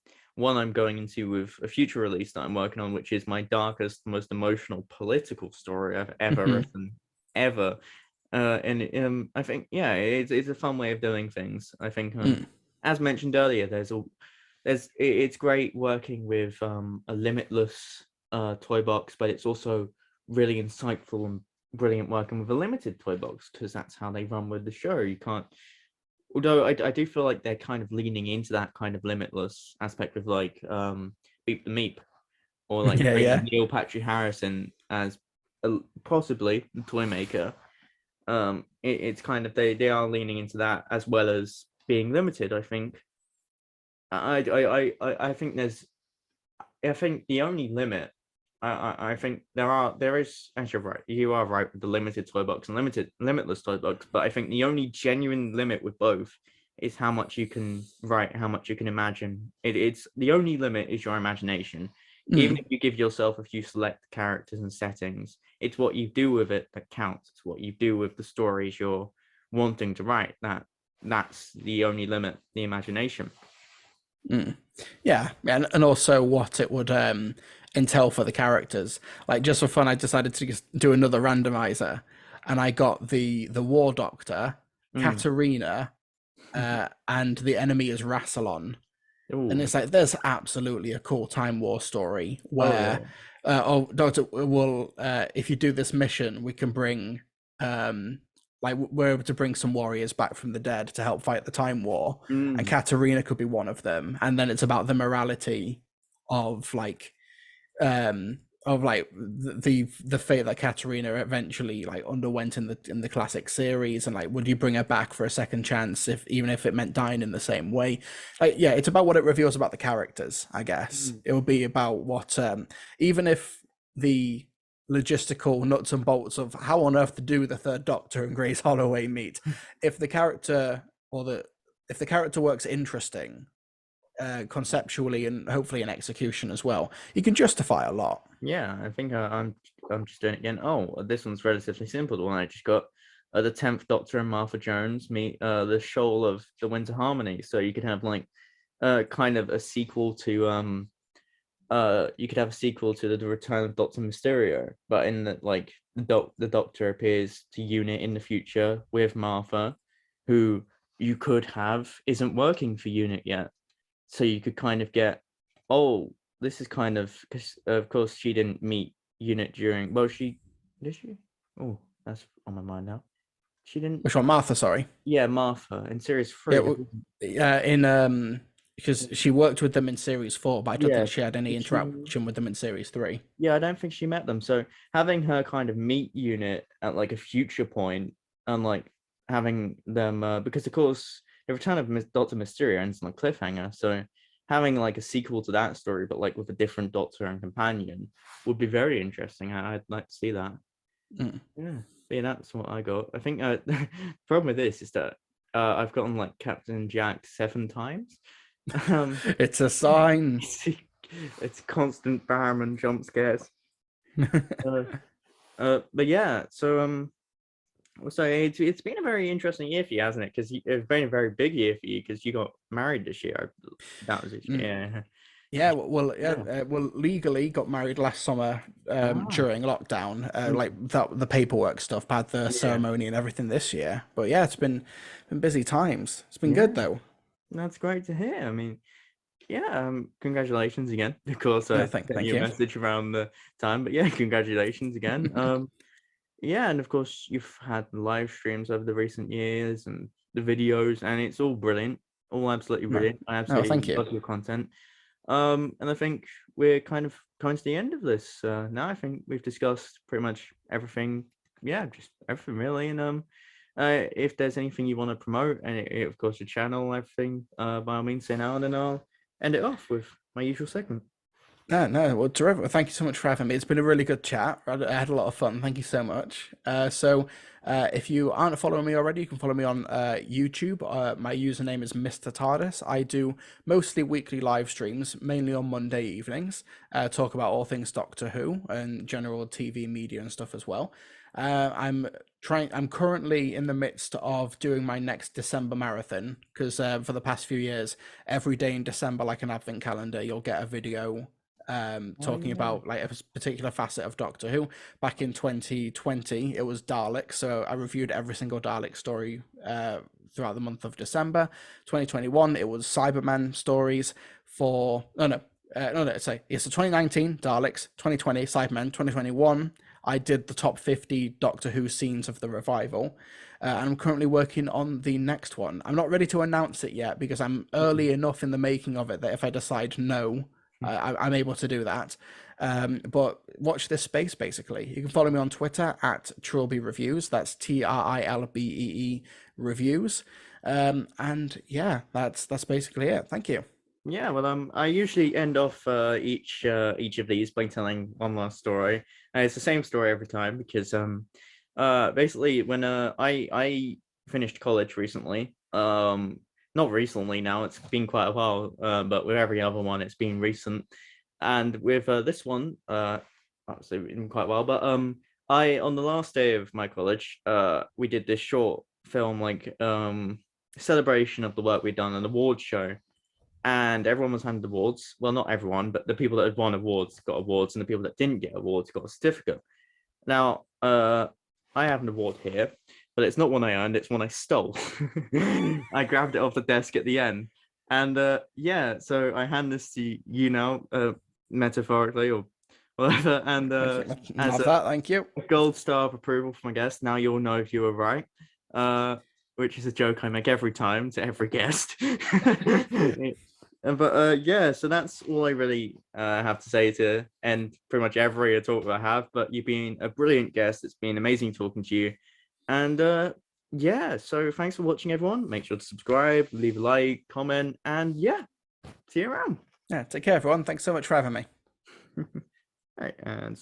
I'm going into with a future release that I'm working on, which is my darkest, most emotional political story I've ever Hmm. written, ever. And I think, yeah, it's a fun way of doing things. I think, Mm. as mentioned earlier, it's great working with a limitless toy box, but it's also really insightful and brilliant working with a limited toy box, because that's how they run with the show. You can't, although I do feel like they're kind of leaning into that kind of limitless aspect of like Beep the Meep, or like Yeah, bringing yeah. Neil Patrick Harrison as possibly the toy maker. It's kind of, they are leaning into that as well as being limited. I think I think I think the only limit, I think there is, as you're right, you are right with the limited toy box and limitless toy box, but I think the only genuine limit with both is how much you can write, how much you can imagine. It's the only limit is your imagination. Even Mm. if you give yourself a few select characters and settings, it's what you do with it that counts. It's what you do with the stories you're wanting to write. That's the only limit, the imagination. Mm. Yeah, and also what it would entail for the characters. Like just for fun, I decided to just do another randomizer, and I got the War Doctor, Mm. Katarina, and the enemy is Rassilon. And Ooh. it's like there's absolutely a cool Time War story Oh where, yeah. Doctor will, if you do this mission, we can bring, we're able to bring some warriors back from the dead to help fight the Time War, and Mm. Katarina could be one of them. And then it's about the morality of the fate that Katarina eventually like underwent in the classic series, and like would you bring her back for a second chance if even if it meant dying in the same way. Like yeah, it's about what it reveals about the characters. I guess Mm. it will be about what even if the logistical nuts and bolts of how on earth to do the Third Doctor and Grace Holloway meet, if the character or the if the character works interesting conceptually and hopefully in execution as well, you can justify a lot. Yeah, I think I'm just doing it again. Oh, this one's relatively simple. The one I just got. The 10th Doctor and Martha Jones meet the Shoal of the Winter Harmony. So you could have like kind of a sequel to you could have a sequel to the Return of Doctor Mysterio, but in the like the Doctor appears to Unit in the future with Martha, who you could have isn't working for Unit yet. So you could kind of get, oh, this is kind of, because of course she didn't meet Unit during, well, she did she? Oh, that's on my mind now. She didn't. Which one, Martha? Sorry. Yeah, Martha in series Yeah, 3. in because she worked with them in series 4, but I don't Yeah, think she had any did she? interaction with them in series 3. Yeah, I don't think she met them. So having her kind of meet Unit at like a future point, and like having them, because of course the Return of Doctor Mysterio ends on a cliffhanger. So having like a sequel to that story, but like with a different Doctor and companion, would be very interesting. I'd like to see that. Mm. Yeah, yeah, that's what I got. I think the problem with this is that I've gotten like Captain Jack 7 times. Um, It's a sign. it's constant Barrowman jump scares. Uh, but yeah, so it's been a very interesting year for you, hasn't it? Because it's been a very big year for you because you got married this year. That was this Mm. year. Yeah, well, yeah, Yeah. well, legally got married last summer Ah. during lockdown, like Mm. that the paperwork stuff, had the Yeah. ceremony and everything this year. But yeah, it's been busy times. It's been Yeah. good though. That's great to hear. I mean, yeah. Congratulations again. Of course, Yeah, I thank sent thank you a you. message around the time, but yeah, congratulations again. Yeah, and of course you've had live streams over the recent years and the videos, and it's all brilliant. all absolutely No, brilliant. I no, thank absolutely you. love your content. And I think we're kind of coming to the end of this. Now I think we've discussed pretty much everything. Yeah, just everything really. And if there's anything you want to promote, and of course your channel, everything, by all means, say now, and then I'll end it off with my usual segment. No, no, well, terrific. Thank you so much for having me. It's been a really good chat. I had a lot of fun. Thank you so much. If you aren't following me already, you can follow me on YouTube. My username is Mr TARDIS. I do mostly weekly live streams, mainly on Monday evenings. Talk about all things Doctor Who and general TV media and stuff as well. I'm currently in the midst of doing my next December marathon because for the past few years, every day in December, like an advent calendar, you'll get a video Oh talking yeah. about like a particular facet of Doctor Who. Back in 2020, it was Dalek, so I reviewed every single Dalek story throughout the month of December. 2021, it was Cyberman stories for sorry, it's the 2019 Daleks, 2020 Cyberman, 2021. I did the top 50 Doctor Who scenes of the revival. And I'm currently working on the next one. I'm not ready to announce it yet because I'm early enough in the making of it that if I decide no, I'm able to do that. But watch this space, basically. You can follow me on Twitter at Trilby Reviews. That's TRILBEE Reviews. And yeah, that's basically it. Thank you. Yeah, well, I usually end off each of these by telling one last story. It's the same story every time because basically when I finished college recently, not recently now, it's been quite a while, but with every other one, it's been recent, and with this one, obviously been quite a while, but I on the last day of my college, we did this short film like celebration of the work we'd done, an award show, and everyone was handed awards. Well, not everyone, but the people that had won awards got awards, and the people that didn't get awards got a certificate. Now, I have an award here, but it's not one I earned; it's one I stole. I grabbed it off the desk at the end, and yeah, so I hand this to you now, metaphorically or whatever, and as Love that. Thank you. a gold star of approval for my guest. Now you'll know if you were right. Which is a joke I make every time to every guest. But yeah, so that's all I really have to say to end pretty much every talk that I have. But you've been a brilliant guest. It's been amazing talking to you. And yeah, so thanks for watching, everyone. Make sure to subscribe, leave a like, comment, and yeah, see you around. Yeah, take care, everyone. Thanks so much for having me. All right, and